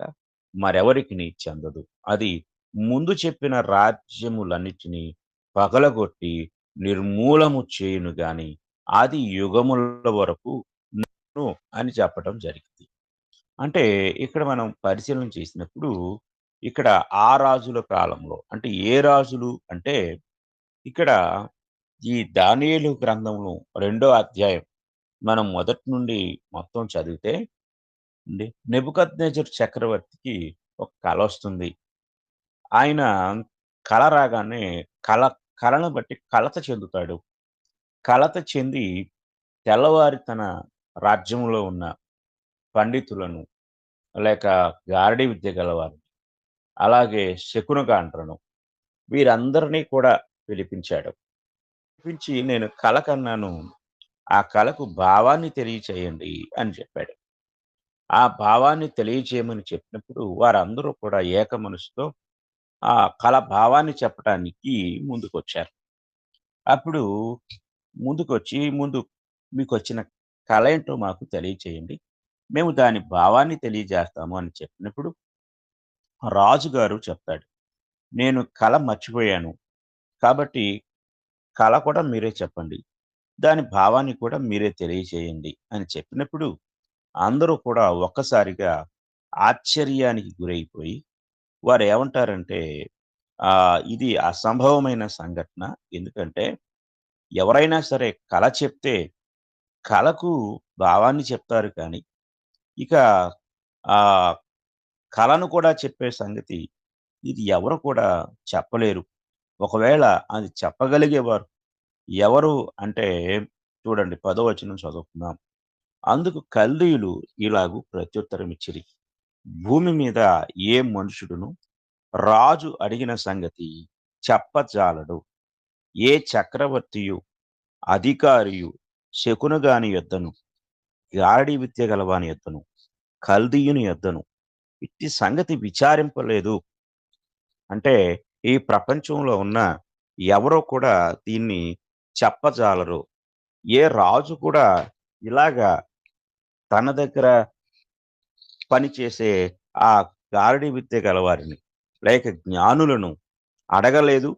మరెవరికిని చెందదు. అది ముందు చెప్పిన రాజ్యములన్నిటిని పగలగొట్టి నిర్మూలము చేయును గాని అది యుగముల వరకు ను అని చెప్పటం జరిగింది. అంటే ఇక్కడ మనం పరిశీలన చేసినప్పుడు, ఇక్కడ ఆ రాజుల కాలంలో అంటే ఏ రాజులు అంటే, ఇక్కడ ఈ దానియేలు గ్రంథంలో రెండో అధ్యాయం మనం మొదటి నుండి మొత్తం చదివితే అండి, నెబుకద్నెజరు చక్రవర్తికి ఒక కలొస్తుంది. ఆయన కల రాగానే కల కలను బట్టి కలత చెందుతాడు. కలత చెంది తెల్లవారి తన రాజ్యంలో ఉన్న పండితులను లేక గారడీ విద్య గలవారు, అలాగే శకునగాండ్రను వీరందరినీ కూడా పిలిపించాడు. పిలిపించి నేను కల కన్నాను. ఆ కలకు భావాన్ని తెలియచేయండి అని చెప్పాడు. ఆ భావాన్ని తెలియచేయమని చెప్పినప్పుడు వారందరూ కూడా ఏక మనసుతో ఆ కల భావాన్ని చెప్పటానికి ముందుకొచ్చారు. అప్పుడు ముందుకొచ్చి మీకొచ్చిన కల ఏంటో మాకు తెలియచేయండి. మేము దాని భావాన్ని తెలియజేస్తాము అని చెప్పినప్పుడు రాజుగారు చెప్తాడు. నేను కల మర్చిపోయాను. కాబట్టి కల కూడా మీరే చెప్పండి. దాని భావాన్ని కూడా మీరే తెలియచేయండి అని చెప్పినప్పుడు, అందరూ కూడా ఒక్కసారిగా ఆశ్చర్యానికి గురైపోయి, వారేమంటారంటే, ఇది అసంభవమైన సంఘటన. ఎందుకంటే, ఎవరైనా సరే కల చెప్తే, కలకు భావాన్ని చెప్తారు కానీ, ఇక ఆహ్, కలను కూడా చెప్పే సంగతి ఇది ఎవరు కూడా చెప్పలేరు. ఒకవేళ అది చెప్పగలిగేవారు ఎవరు అంటే చూడండి 10వ వచనం చదువుకుందాం. అందుకు కల్దీయులు ఇలాగు ప్రత్యుత్తరమిచ్చిరి. భూమి మీద ఏ మనుషుడును రాజు అడిగిన సంగతి చెప్పజాలడు. ఏ చక్రవర్తియు, అధికారియు శకునగాని యొద్దను, గారడీ విద్య గలవాని యొద్దను, కల్దీయుని యొద్దను ఇట్టి సంగతి విచారింపలేదు. అంటే ఈ ప్రపంచంలో ఉన్న ఎవరో కూడా దీన్ని చెప్పజాలరు. ఏ రాజు కూడా ఇలాగా తన దగ్గర పనిచేసే ఆ గారడీ విద్య గలవారిని, లేక జ్ఞానులను అడగలేదు.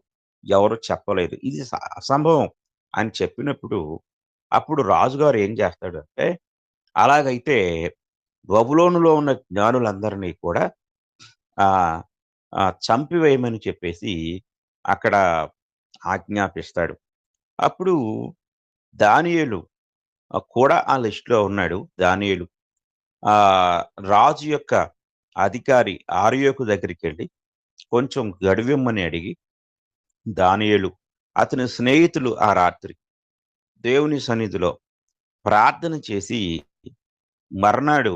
ఎవరు చెప్పలేదు. ఇది అసంభవం అని చెప్పినప్పుడు, అప్పుడు రాజుగారు ఏం చేస్తాడంటే, అలాగైతే బబులోనులో ఉన్న జ్ఞానులందరినీ కూడా ఆహ్, చంపివేయమని చెప్పేసి అక్కడ ఆజ్ఞాపిస్తాడు. అప్పుడు దానియేలు కూడా ఆ లిస్ట్‌లో ఉన్నాడు. దానియేలు ఆహ్, రాజు యొక్క అధికారి ఆర్యోకు దగ్గరికెళ్ళి కొంచెం గడువిమ్మని అడిగి, దానియేలు అతని స్నేహితులు ఆ రాత్రి దేవుని సన్నిధిలో ప్రార్థన చేసి మర్నాడు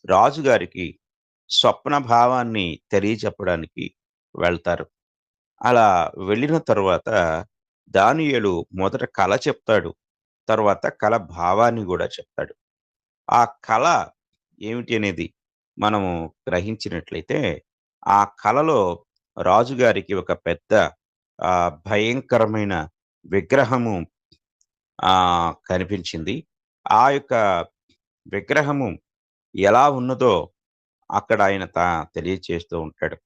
రాజుగారికి స్వప్న భావాన్ని తెలియచెప్పడానికి వెళ్తారు. అలా వెళ్ళిన తరువాత దానియేలు మొదట కల చెప్తాడు. తరువాత కల భావాన్ని గూడా చెప్తాడు. ఆ కల ఏమిటి అనేది మనము గ్రహించినట్లయితే, ఆ కలలో రాజుగారికి ఒక పెద్ద భయంకరమైన విగ్రహము కనిపించింది. ఆ యొక్క విగ్రహము ఎలా ఉన్నదో అక్కడ ఆయన తెలియచేస్తూ ఉంటాడు.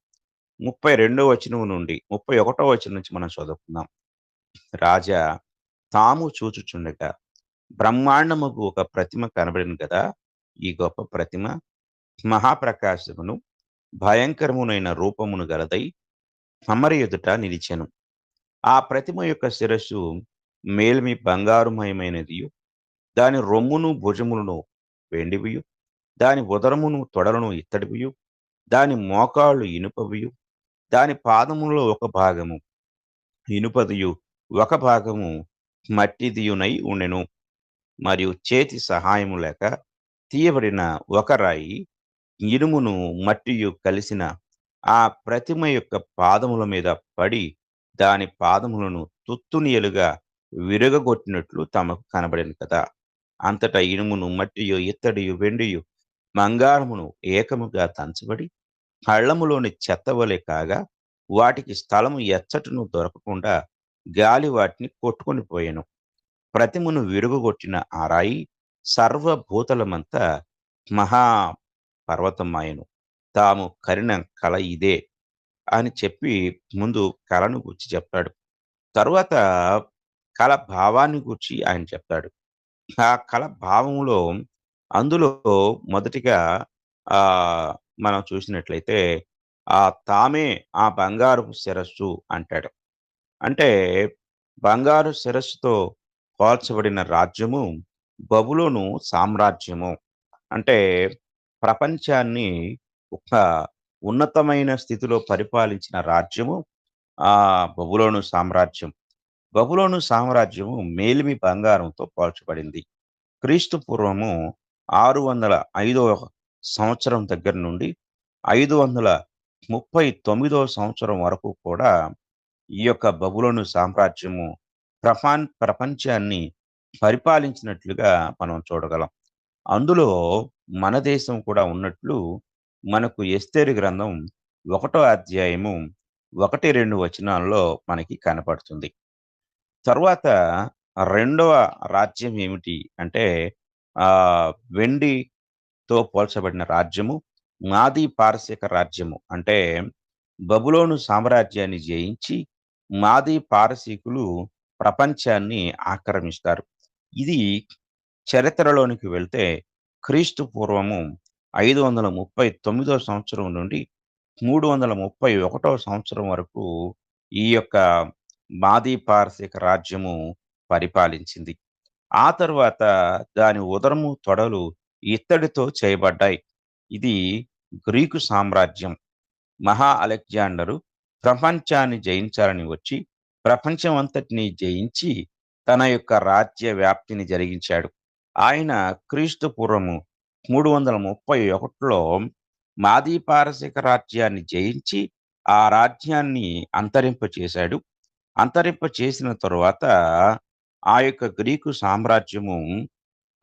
32వ వచనం నుండి 31వ వచనం నుంచి మనం చదువుకుందాం. రాజా తాము చూచుచుండగా బ్రహ్మాండముకు ఒక ప్రతిమ కనబడెను గదా! ఈ గొప్ప ప్రతిమ మహాప్రకాశమును, భయంకరమునైన రూపమును గలదై అమరి ఎదుట నిలిచెను. ఆ ప్రతిమ యొక్క శిరస్సు మేలిమి బంగారుమయమైనదియు, దాని రొమ్మును, భుజములను వెండివియు, దాని ఉదరమును, తొడలను ఇత్తడివియు, దాని మోకాళ్ళు ఇనుపవియు, దాని పాదములలో ఒక భాగము ఇనుపదియు, ఒక భాగము మట్టిదియునై ఉండెను. మరియు చేతి సహాయము లేక తీయబడిన ఒక రాయి, ఇనుమును, మట్టియు కలిసిన ఆ ప్రతిమ యొక్క పాదముల మీద పడి, దాని పాదములను తుత్తునియలుగా విరగగొట్టినట్లు తమకు కనబడెను కదా! అంతటా ఇనుమును, మట్టియు, ఇత్తడియు, వెండియు, బంగారమును ఏకముగా దంచబడి హళ్ళములోని చెత్తవలె కాగా, వాటికి స్థలము ఎచ్చటను దొరకకుండా గాలి వాటిని కొట్టుకొని పోయెను. ప్రతిమను విరుగగొట్టిన ఆ రాయి సర్వభూతలమంతా మహా పర్వతమాయెను. తాము కనిన కల ఇదే అని చెప్పి ముందు కలను గూర్చి చెప్తాడు. తరువాత కల భావాన్ని గూర్చి ఆయన చెప్తాడు. ఆ కల భావములో అందులో మొదటిగా ఆహ్, మనం చూసినట్లయితే తామే ఆ బంగారపు శిరస్సు అంటాడు. అంటే బంగారు శిరస్సుతో పోల్చబడిన రాజ్యము బబులోను సామ్రాజ్యము. అంటే ప్రపంచాన్ని ఒక ఉన్నతమైన స్థితిలో పరిపాలించిన రాజ్యము బబులోను సామ్రాజ్యం. బబులోను సామ్రాజ్యము మేలిమి బంగారంతో పోల్చబడింది. క్రీస్తు పూర్వము 605వ సంవత్సరం దగ్గర నుండి 539వ సంవత్సరం వరకు కూడా ఈ యొక్క బబులోను సామ్రాజ్యము ప్రపంచాన్ని పరిపాలించినట్లుగా మనం చూడగలం. అందులో మన దేశం కూడా ఉన్నట్లు మనకు ఎస్తేరు గ్రంథం 1 అధ్యాయము 1, 2 వచనాల్లో మనకి కనపడుతుంది. తరువాత రెండవ రాజ్యం ఏమిటి అంటే వెండితో పోల్చబడిన రాజ్యము మాదీ పారసీక రాజ్యము. అంటే బబులోను సామ్రాజ్యాన్ని జయించి మాదీ పారసీకులు ప్రపంచాన్ని ఆక్రమిస్తారు. ఇది చరిత్రలోనికి వెళ్తే క్రీస్తు పూర్వము 539 సంవత్సరం నుండి 331 సంవత్సరం వరకు ఈ యొక్క మాదీ పారసీక రాజ్యము పరిపాలించింది. ఆ తరువాత దాని ఉదరము, తొడలు ఇత్తడితో చేయబడ్డాయి. ఇది గ్రీకు సామ్రాజ్యం. మహా అలెగ్జాండరు ప్రపంచాన్ని జయించాలని వచ్చి, ప్రపంచమంతటిని జయించి తన యొక్క రాజ్య వ్యాప్తిని జరిగించాడు. ఆయన క్రీస్తు పూర్వము 331లో మాదీ పారసీక రాజ్యాన్ని జయించి, ఆ రాజ్యాన్ని అంతరింపచేశాడు. అంతరింపచేసిన తరువాత ఆ యొక్క గ్రీకు సామ్రాజ్యము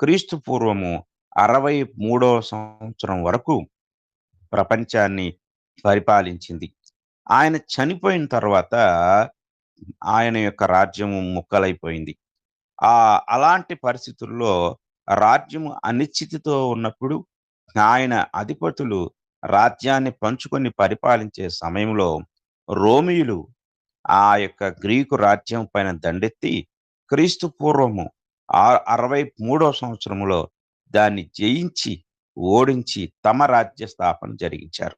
క్రీస్తు పూర్వము 63వ సంవత్సరం వరకు ప్రపంచాన్ని పరిపాలించింది. ఆయన చనిపోయిన తర్వాత ఆయన యొక్క రాజ్యము ముక్కలైపోయింది. అలాంటి పరిస్థితుల్లో రాజ్యము అనిశ్చితితో ఉన్నప్పుడు ఆయన అధిపతులు రాజ్యాన్ని పంచుకొని పరిపాలించే సమయంలో రోమీయులు ఆ యొక్క గ్రీకు రాజ్యం పైన దండెత్తి క్రీస్తు పూర్వము 63వ సంవత్సరంలో దాన్ని జయించి, ఓడించి తమ రాజ్య స్థాపన జరిగించారు.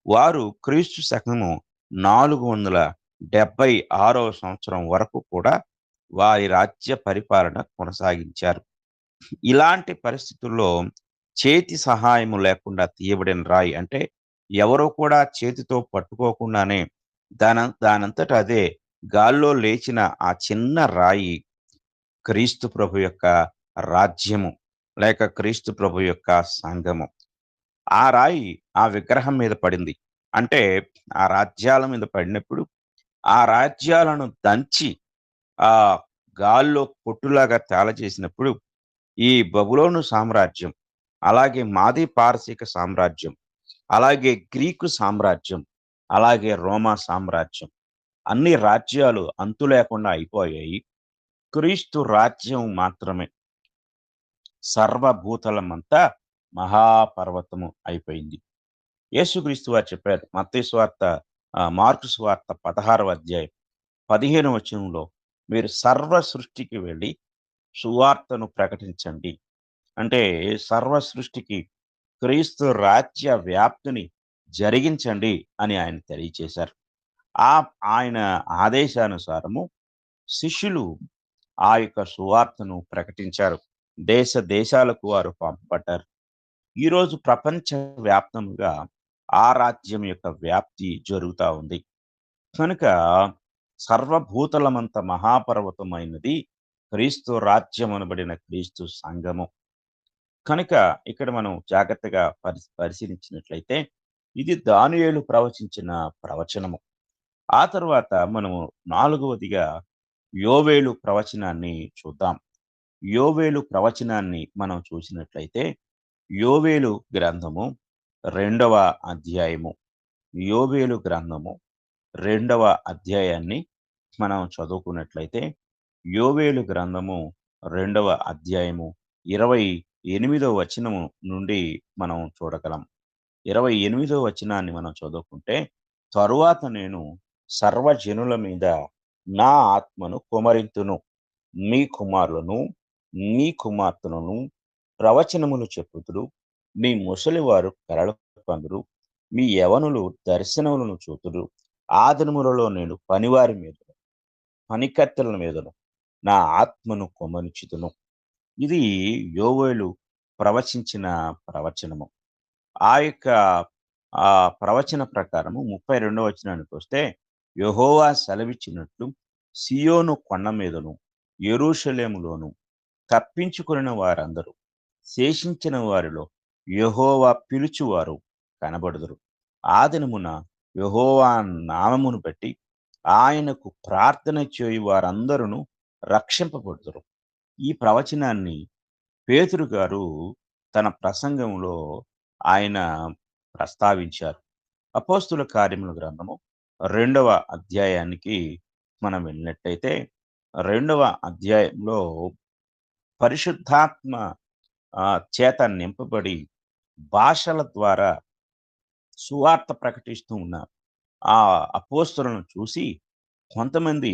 వారు క్రీస్తు శకము 476వ సంవత్సరం వరకు కూడా వారి రాజ్య పరిపాలన కొనసాగించారు. ఇలాంటి పరిస్థితుల్లో చేతి సహాయము లేకుండా తీయబడిన రాయి అంటే ఎవరో కూడా చేతితో పట్టుకోకుండానే దానంతట అదే గాల్లో లేచిన ఆ చిన్న రాయి క్రీస్తు ప్రభు యొక్క రాజ్యము లేక క్రీస్తు ప్రభు యొక్క సంఘము. ఆ రాయి ఆ విగ్రహం మీద పడింది. అంటే ఆ రాజ్యాల మీద పడినప్పుడు ఆ రాజ్యాలను దంచి ఆ గాల్లో పొట్టులాగా తేలజేసినప్పుడు ఈ బబులోను సామ్రాజ్యం, అలాగే మాదీ పారసీక సామ్రాజ్యం, అలాగే గ్రీకు సామ్రాజ్యం, అలాగే రోమా సామ్రాజ్యం అన్ని రాజ్యాలు అంతు లేకుండా అయిపోయాయి. క్రీస్తు రాజ్యం మాత్రమే సర్వభూతలమంతా మహాపర్వతము అయిపోయింది. యేసుక్రీస్తు వారు చెప్పారు. మత్తయి సువార్త మార్కు సువార్త 16వ అధ్యాయం 15వ వచనంలో మీరు సర్వ సృష్టికి వెళ్ళి సువార్తను ప్రకటించండి. అంటే సర్వ సృష్టికి క్రీస్తు రాజ్య వ్యాప్తిని జరిగించండి అని ఆయన తెలియచేశారు. ఆ ఆయన ఆదేశానుసారము శిష్యులు ఆ యొక్క సువార్తను ప్రకటించారు. దేశ దేశాలకు వారు పంపబడ్డారు. ఈరోజు ప్రపంచ వ్యాప్తంగా ఆ రాజ్యం యొక్క వ్యాప్తి జరుగుతా ఉంది. కనుక సర్వభూతలమంత మహాపర్వతమైనది క్రీస్తు రాజ్యం అనబడిన క్రీస్తు సంఘము. కనుక ఇక్కడ మనం జాగ్రత్తగా పరిశీలించినట్లయితే ఇది దానియేలు ప్రవచించిన ప్రవచనము. ఆ తరువాత మనము 4వదిగా యోవేలు ప్రవచనాన్ని చూద్దాం. యోవేలు ప్రవచనాన్ని మనం చూసినట్లయితే యోవేలు గ్రంథము 2వ అధ్యాయము. యోవేలు గ్రంథము 2వ అధ్యాయాన్ని మనం చదువుకున్నట్లయితే యోవేలు గ్రంథము 2వ అధ్యాయము 28వ వచనము నుండి మనం చూడగలం. 28వ వచనాన్ని మనం చదువుకుంటే, తరువాత నేను సర్వజనుల మీద నా ఆత్మను కుమ్మరింతును. మీ కుమారులను, మీ కుమార్తెలను ప్రవచనములు చెప్పుదురు. మీ ముసలివారు కలలు కందురు. మీ యవనులు దర్శనములను చూతురు. ఆ దినములలో నేను పనివారి మీదను, పనికత్తెల మీదను నా ఆత్మను కుమ్మరించుదును. ఇది యోవేలు ప్రవచించిన ప్రవచనము. ఆ యొక్క ప్రవచన ప్రకారము 32వ వచనానికొస్తే, యెహోవా సెలవిచ్చినట్లు సీయోను కొండ మీదను, యెరూషలేములోను తప్పించుకొనిన వారందరూ, శేషించిన వారిలో యెహోవా పిలుచువారు కనబడుదురు. ఆ దినమున యెహోవా నామమును బట్టి ఆయనకు ప్రార్థన చేయు వారందరూ రక్షింపబడుదురు. ఈ ప్రవచనాన్ని పేతురు గారు తన ప్రసంగంలో ఆయన ప్రస్తావించారు. అపోస్తుల కార్యముల గ్రంథము 2వ అధ్యాయానికి మనం వెళ్ళినట్టయితే 2వ అధ్యాయంలో పరిశుద్ధాత్మ చేత నింపబడి భాషల ద్వారా సువార్త ప్రకటిస్తూ ఉన్న ఆ అపోస్తలులను చూసి కొంతమంది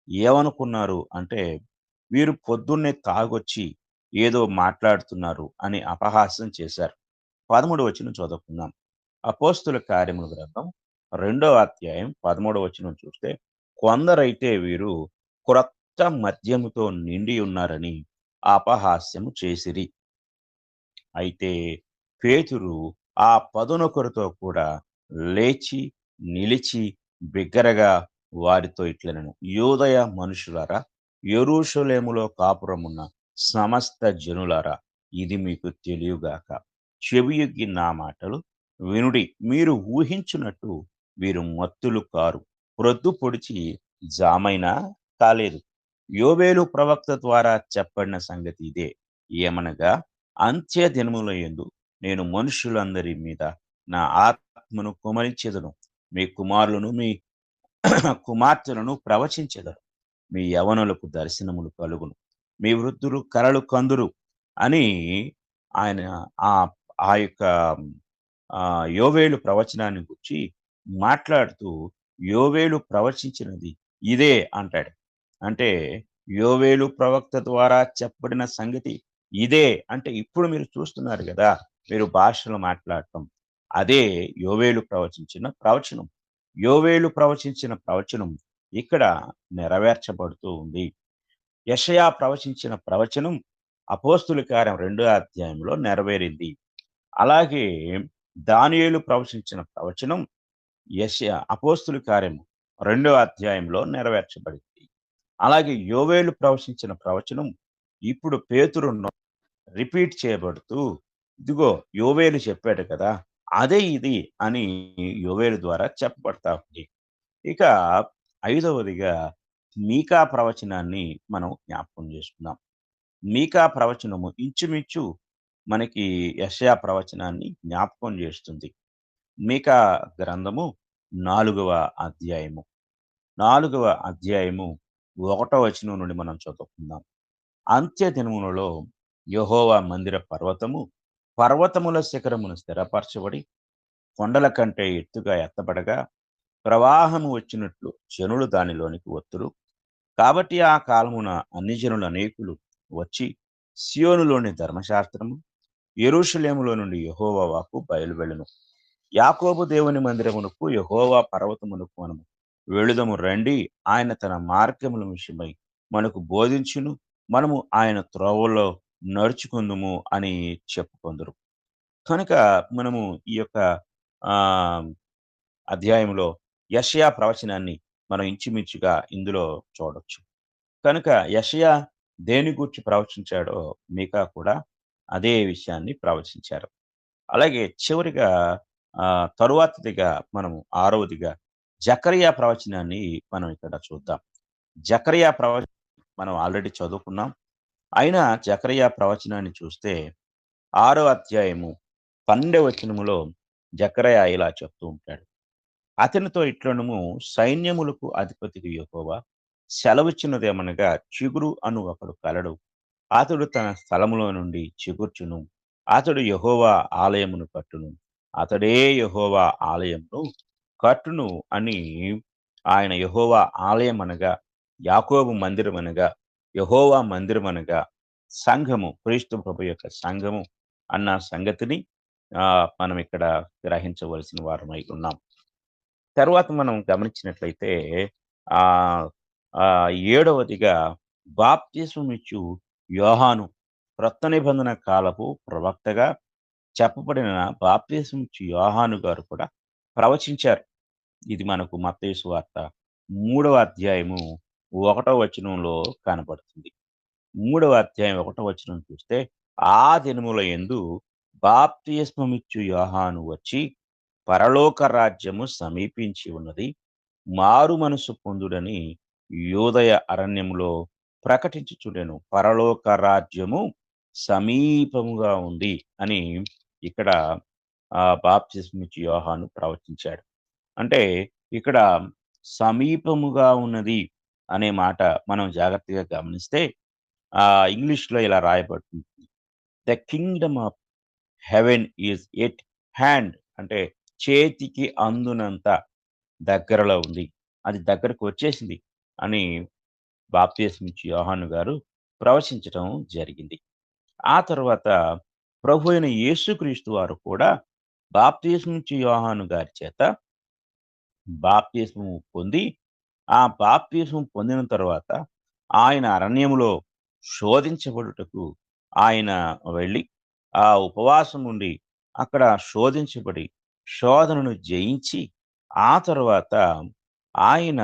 ఏమనుకున్నారు అంటే, వీరు పొద్దున్నే తాగొచ్చి ఏదో మాట్లాడుతున్నారు అని అపహాస్యం చేశారు. 13వ వచనం చదువుకుందాం. అపోస్తుల కార్యముల గ్రంథం 2వ అధ్యాయం 13వ వచనం చూస్తే, కొందరైతే వీరు క్రొత్త మద్యముతో నిండి ఉన్నారని అపహాస్యము చేసిరి. అయితే పేతురు ఆ 11 కూడా లేచి, నిలిచి బిగ్గరగా వారితో ఇట్లనెను, యూదయ మనుషులారా, యెరూషలేములో కాపురమున్న సమస్త జనులారా, ఇది మీకు తెలియగాక. చెవియొగ్గి నా మాటలు వినుడి. మీరు ఊహించున్నట్టు వీరు మత్తులు కారు. ప్రొద్దు పొడిచి జామైనా కాలేదు. యోవేలు ప్రవక్త ద్వారా చెప్పబడిన సంగతి ఇదే. ఏమనగా అంత్య దినముల యందు నేను మనుషులందరి మీద నా ఆత్మను కుమ్మరించెదను. మీ కుమారులను, మీ కుమార్తెలను ప్రవచించెదను. మీ యవ్వనులకు దర్శనములు కలుగును. మీ వృద్ధులు కలలు కందురు అని ఆయన ఆ ఆ యొక్క యోవేలు ప్రవచనాన్ని గురించి మాట్లాడుతూ యోవేలు ప్రవచించినది ఇదే అంటాడు. అంటే యోవేలు ప్రవక్త ద్వారా చెప్పబడిన సంగతి ఇదే అంటే ఇప్పుడు మీరు చూస్తున్నారు గదా! మీరు భాషలు మాట్లాడటం. అదే యోవేలు ప్రవచించిన ప్రవచనం. యోవేలు ప్రవచించిన ప్రవచనం ఇక్కడ నెరవేర్చబడుతూ ఉంది. యెషయా ప్రవచించిన ప్రవచనం అపోస్తుల కార్యం 2 అధ్యాయంలో నెరవేరింది. అలాగే దానియేలు ప్రవచించిన ప్రవచనం అపోస్తుల కార్యము 2 అధ్యాయంలో నెరవేర్చబడింది. అలాగే యోవేలు ప్రవచించిన ప్రవచనం ఇప్పుడు పేతురు రిపీట్ చేయబడుతూ, ఇదిగో యోవేలు చెప్పాడు కదా! అదే ఇది అని యోవేలు ద్వారా చెప్పబడతా ఉంది. ఇక ఐదవదిగా మీకా ప్రవచనాన్ని మనం జ్ఞాపకం చేసుకుందాం. మీకా ప్రవచనము ఇంచుమించు మనకి యెషయా ప్రవచనాన్ని జ్ఞాపకం చేస్తుంది. మీకా గ్రంథము 4వ అధ్యాయము. 4వ అధ్యాయము 1 వచనం నుండి మనం చదువుకుందాం. అంత్య దినములలో యెహోవా మందిర పర్వతము, పర్వతముల శిఖరమును స్థిరపరచబడి, కొండల కంటే ఎత్తుగా ఎత్తబడగా, ప్రవాహము వచ్చినట్లు జనులు దానిలోనికి వత్తురు. కాబట్టి ఆ కాలమున అన్ని జనులు అనేకులు వచ్చి సియోనులోని ధర్మశాస్త్రము, యెరూషలేములో నుండి యెహోవా వాక్కు బయలువెళ్ళును. యాకోబు దేవుని మందిరమునకు యెహోవా పర్వతమునకు మనము వెళుదము రండి. ఆయన తన మార్గముల విషయమై మనకు బోధించును. మనము ఆయన త్రోవలో నడుచుకుందుము అని చెప్పుకొందురు. కనుక మనము ఈ యొక్క ఆహ్, అధ్యాయంలో యెషయా ప్రవచనాన్ని మనం ఇంచుమించుగా ఇందులో చూడొచ్చు. కనుక యెషయా దేని గూర్చి ప్రవచించాడో మీకా కూడా అదే విషయాన్ని ప్రవచించారు. అలాగే చివరిగా తరువాతదిగా మనము ఆరవదిగా జకరియా ప్రవచనాన్ని మనం ఇక్కడ చూద్దాం. జకరియా మనం ఆల్రెడీ చదువుకున్నాం. అయినా జకరియా ప్రవచనాన్ని చూస్తే 6వ అధ్యాయము 12వ వచనములో జకరియా ఇలా చెప్తూ ఉంటాడు. అతనితో ఇట్లనుము సైన్యములకు అధిపతికి యెహోవా సెలవిచ్చినదేమనగా చిగురు అను ఒకడు కలడు. అతడు తన స్థలములో నుండి చిగుర్చును. అతడు యెహోవా ఆలయమును కట్టును. అతడే యెహోవా ఆలయమును కట్టును అని ఆయన యెహోవా ఆలయం అనగా, యాకోబు మందిరం అనగా, యెహోవా మందిరం అనగా, సంఘము క్రీస్తు ప్రభు యొక్క సంఘము అన్న సంగతిని మనం ఇక్కడ గ్రహించవలసిన వారమై ఉన్నాం. తరువాత మనం గమనించినట్లయితే ఆహ్, ఏడవదిగా బాప్తిస్మమిచ్చు యోహాను క్రొత్త నిబంధన కాలపు ప్రవక్తగా చెప్పబడిన బాప్తిస్మమిచ్చు యోహాను గారు కూడా ప్రవచించారు. ఇది మనకు మత్తయి సువార్త 3వ అధ్యాయము 1వ వచనంలో కనబడుతుంది. 3వ అధ్యాయం 1వ వచనం చూస్తే, ఆ దినముల యందు బాప్తిస్మమిచ్చు యోహాను వచ్చి, పరలోక రాజ్యము సమీపించి ఉన్నది. మారు మనసు పొందుడని యోదయ అరణ్యములో ప్రకటించుచుండెను. పరలోక రాజ్యము సమీపముగా ఉంది అని ఇక్కడ బాప్తిస్మిచ్చు యోహాను ప్రవచించాడు. అంటే ఇక్కడ సమీపముగా ఉన్నది అనే మాట మనం జాగ్రత్తగా గమనిస్తే ఇంగ్లీష్‌లో ఇలా రాయబడుతుంది. The kingdom of heaven is at hand అంటే చేతికి అందునంత దగ్గరలో ఉంది. అది దగ్గరకు వచ్చేసింది అని బాప్తిస్మిచ్చు యోహాను గారు ప్రవచించటం జరిగింది. ఆ తరువాత ప్రభు అయిన యేసుక్రీస్తు వారు కూడా బాప్తిస్మిచ్చు యోహాను గారి చేత బాప్తిస్మము పొంది, ఆ బాప్తిస్మం పొందిన తరువాత ఆయన అరణ్యములో శోధించబడుటకు ఆయన వెళ్ళి, ఆ ఉపవాసం ఉండి, అక్కడ శోధించబడి, శోధనను జయించి, ఆ తరువాత ఆయన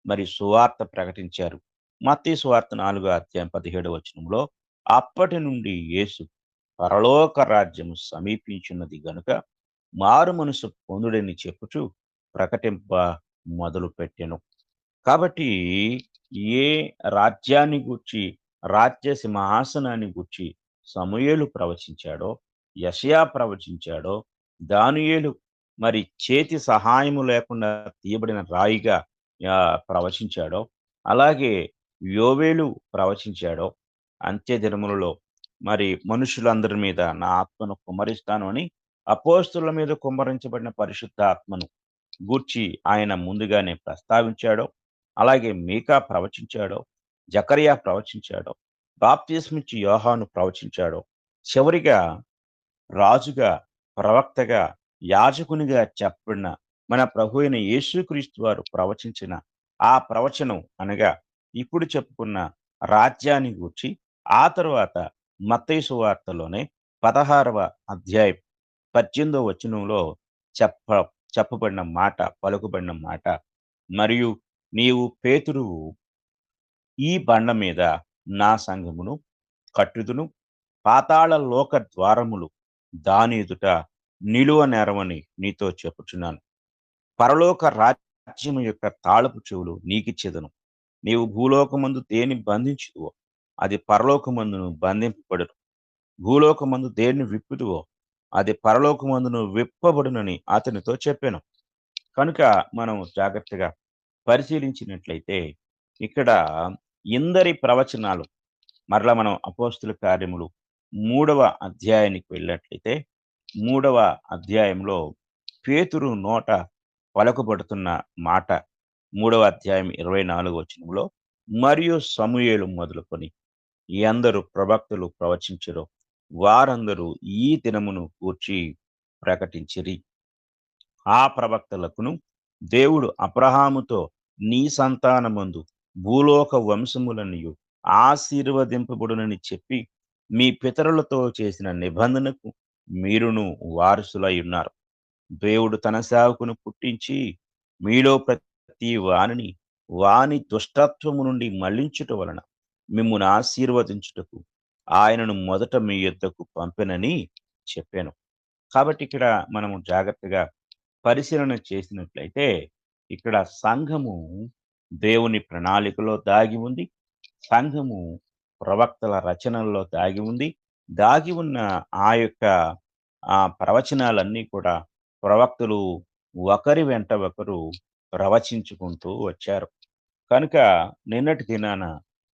మరి సువార్త ప్రకటించారు. మత్తయి సువార్త 4 అధ్యాయం 17 వచనంలో, అప్పటి నుండి యేసు పరలోక రాజ్యము సమీపించున్నది గనుక మారు మనసు పొందుడని చెప్పుచు ప్రకటింప మొదలుపెట్టెను. కాబట్టి ఏ రాజ్యాన్ని గూర్చి, రాజ్య సింహాసనాన్ని గూర్చి సమూయేలు ప్రవచించాడో, యెషయా ప్రవచించాడో, దానియేలు మరి చేతి సహాయము లేకుండా తీయబడిన రాయిగా ప్రవచించాడో, అలాగే యోవేలు ప్రవచించాడో, అంత్య దినములలో మరి మనుషులందరి మీద నా ఆత్మను కుమ్మరిస్తాను అని అపోస్తలుల మీద కుమ్మరించబడిన పరిశుద్ధ ఆత్మను గూర్చి ఆయన ముందుగానే ప్రస్తావించాడో, అలాగే మీకా ప్రవచించాడో, జకర్యా ప్రవచించాడో, బాప్తిస్మిచ్చి యోహాను ప్రవచించాడో, చివరిగా రాజుగా, ప్రవక్తగా, యాజకునిగా చెప్పబడిన మన ప్రభు అయిన యేసుక్రీస్తు వారు ప్రవచించిన ఆ ప్రవచనం అనగా ఇప్పుడు చెప్పుకున్న రాజ్యాన్ని గూర్చి ఆ తరువాత మత్తయి సువార్తలోనే 16వ అధ్యాయం 18వ వచనంలో చెప్ప చెప్పబడిన మాట, పలుకబడిన మాట. మరియు నీవు పేతురువు, ఈ బండ మీద నా సంఘమును కట్టుదును, పాతాళ లోక ద్వారములు దాని ఎదుట నిలువ నేరవని నీతో చెప్పుచున్నాను. పరలోక రాజ్యము యొక్క తాళపు చెవులు నీకిచ్చేదను. నీవు భూలోకమందు దేన్ని బంధించుదువో అది పరలోకమందును బంధింపబడును. భూలోకమందు దేన్ని విప్పుదువో అది పరలోకమందును విప్పబడునని అతనితో చెప్పాను. కనుక మనం జాగ్రత్తగా పరిశీలించినట్లయితే ఇక్కడ ఇందరి ప్రవచనాలు మరలా మనం అపోస్తుల కార్యములు 3వ అధ్యాయానికి వెళ్ళినట్లయితే 3వ అధ్యాయంలో పేతురు నోట పలుకబడుతున్న మాట 3వ అధ్యాయం 24వ వచనంలో మరియు సమూయేలు మొదలుకొని ఎందరు ప్రవక్తలు ప్రవచించరో వారందరూ ఈ దినమును గూర్చి ప్రకటించిరి. ఆ ప్రవక్తలకును దేవుడు అబ్రహాముతో నీ సంతానమందు భూలోక వంశములనియు ఆశీర్వదింపబడునని చెప్పి మీ పితరులతో చేసిన నిబంధనకు మీరును వారసులై ఉన్నారు. దేవుడు తన సేవకును పుట్టించి మీలో ప్రతి వానిని వాని దుష్టత్వము నుండి మళ్లించుట వలన మిమ్మును ఆశీర్వదించుటకు ఆయనను మొదట మీ యొద్దకు పంపెనని చెప్పాను. కాబట్టి ఇక్కడ మనము జాగ్రత్తగా పరిశీలన చేసినట్లయితే ఇక్కడ సంఘము దేవుని ప్రణాళికలో దాగి ఉంది. సంఘము ప్రవక్తల రచనల్లో దాగి ఉంది. దాగి ఉన్న ఆ యొక్క ప్రవచనాలన్నీ కూడా ప్రవక్తలు ఒకరి వెంట ఒకరు ప్రవచించుకుంటూ వచ్చారు. కనుక నిన్నటి దినాన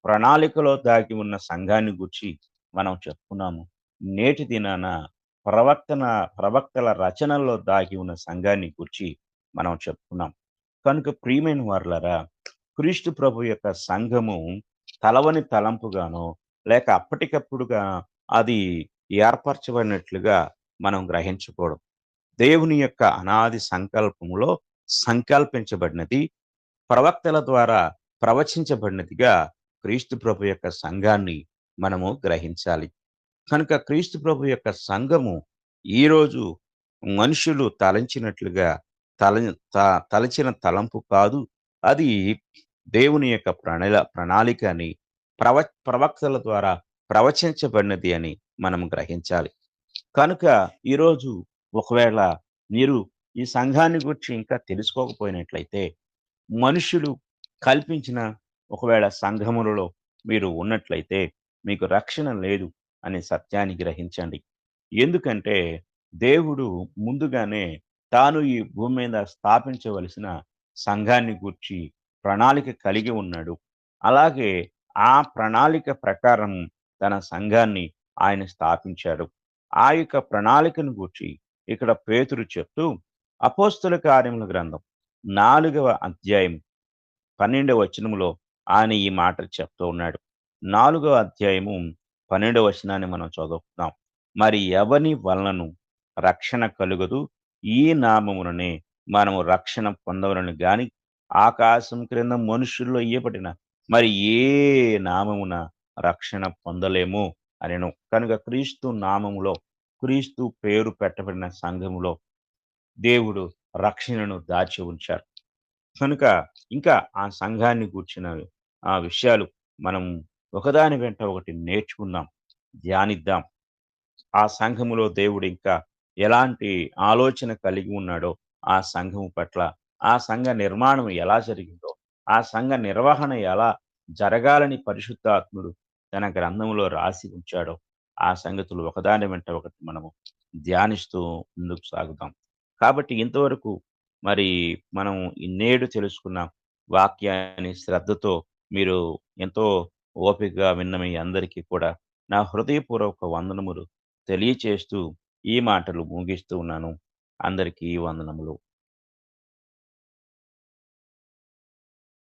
ప్రణాళికలో దాగి ఉన్న సంఘాన్ని గూర్చి మనం చెప్పుకున్నాము. నేటి దినాన ప్రవక్తల రచనల్లో దాగి ఉన్న సంఘాన్ని గూర్చి మనం చెప్పుకున్నాం. కనుక ప్రియమైన వారలారా, క్రీస్తు ప్రభు యొక్క సంఘము తలవని తలంపుగానో లేక అప్పటికప్పుడుగా అది ఏర్పరచబడినట్లుగా మనం గ్రహించకూడదు. దేవుని యొక్క అనాది సంకల్పములో సంకల్పించబడినది, ప్రవక్తల ద్వారా ప్రవచించబడినదిగా క్రీస్తు ప్రభు యొక్క సంఘాన్ని మనము గ్రహించాలి. కనుక క్రీస్తు ప్రభు యొక్క సంఘము ఈరోజు మనుషులు తలంచినట్లుగా తల తలచిన తలంపు కాదు. అది దేవుని యొక్క ప్రణాళిక అని ప్రవక్తల ద్వారా ప్రవచించబడినది అని మనం గ్రహించాలి. కనుక ఈరోజు ఒకవేళ మీరు ఈ సంఘాన్ని గురించి ఇంకా తెలుసుకోకపోయినట్లయితే, మనుషులు కల్పించిన ఒకవేళ సంఘములలో మీరు ఉన్నట్లయితే మీకు రక్షణ లేదు అనే సత్యాన్ని గ్రహించండి. ఎందుకంటే దేవుడు ముందుగానే తాను ఈ భూమి మీద స్థాపించవలసిన సంఘాన్ని గూర్చి ప్రణాళిక కలిగి ఉన్నాడు. అలాగే ఆ ప్రణాళిక ప్రకారం తన సంఘాన్ని ఆయన స్థాపించాడు. ఆ యొక్క ప్రణాళికను గూర్చి ఇక్కడ పేతురు చెప్తూ అపోస్తుల కార్యముల గ్రంథం 4వ అధ్యాయం 12వ వచనములో ఆయన ఈ మాట చెప్తూ ఉన్నాడు. 4వ అధ్యాయము 12వ వచనాన్ని మనం చదువుకున్నాం. మరి ఎవని వలనను రక్షణ కలుగదు, ఈ నామముననే మనము రక్షణ పొందవలను గాని ఆకాశం క్రింద మనుషుల్లో ఇయ్యబడిన మరి ఏ నామమున రక్షణ పొందలేము అనెను. కనుక క్రీస్తు నామములో, క్రీస్తు పేరు పెట్టబడిన సంఘములో దేవుడు రక్షణను దాచి ఉంచారు. కనుక ఇంకా ఆ సంఘాన్ని గూర్చిన ఆ విషయాలు మనం ఒకదాని వెంట ఒకటి నేర్చుకుందాం, ధ్యానిద్దాం. ఆ సంఘములో దేవుడు ఇంకా ఎలాంటి ఆలోచన కలిగి ఉన్నాడో ఆ సంఘము పట్ల ఆ సంఘ నిర్మాణం ఎలా జరిగిందో, ఆ సంఘ నిర్వహణ ఎలా జరగాలని పరిశుద్ధాత్ముడు తన గ్రంథంలో రాసి ఉంచాడో, ఆ సంగతులు ఒకదాని వెంట ఒకటి మనము ధ్యానిస్తూ ముందుకు సాగుదాం. కాబట్టి ఇంతవరకు మరి మనం ఈ నేడు తెలుసుకున్న వాక్యాన్ని శ్రద్ధతో మీరు ఎంతో ఓపికగా విన్న మీ అందరికీ కూడా నా హృదయపూర్వక వందనములు తెలియచేస్తూ ఈ మాటలు ముగిస్తూ ఉన్నాను. అందరికీ వందనములు.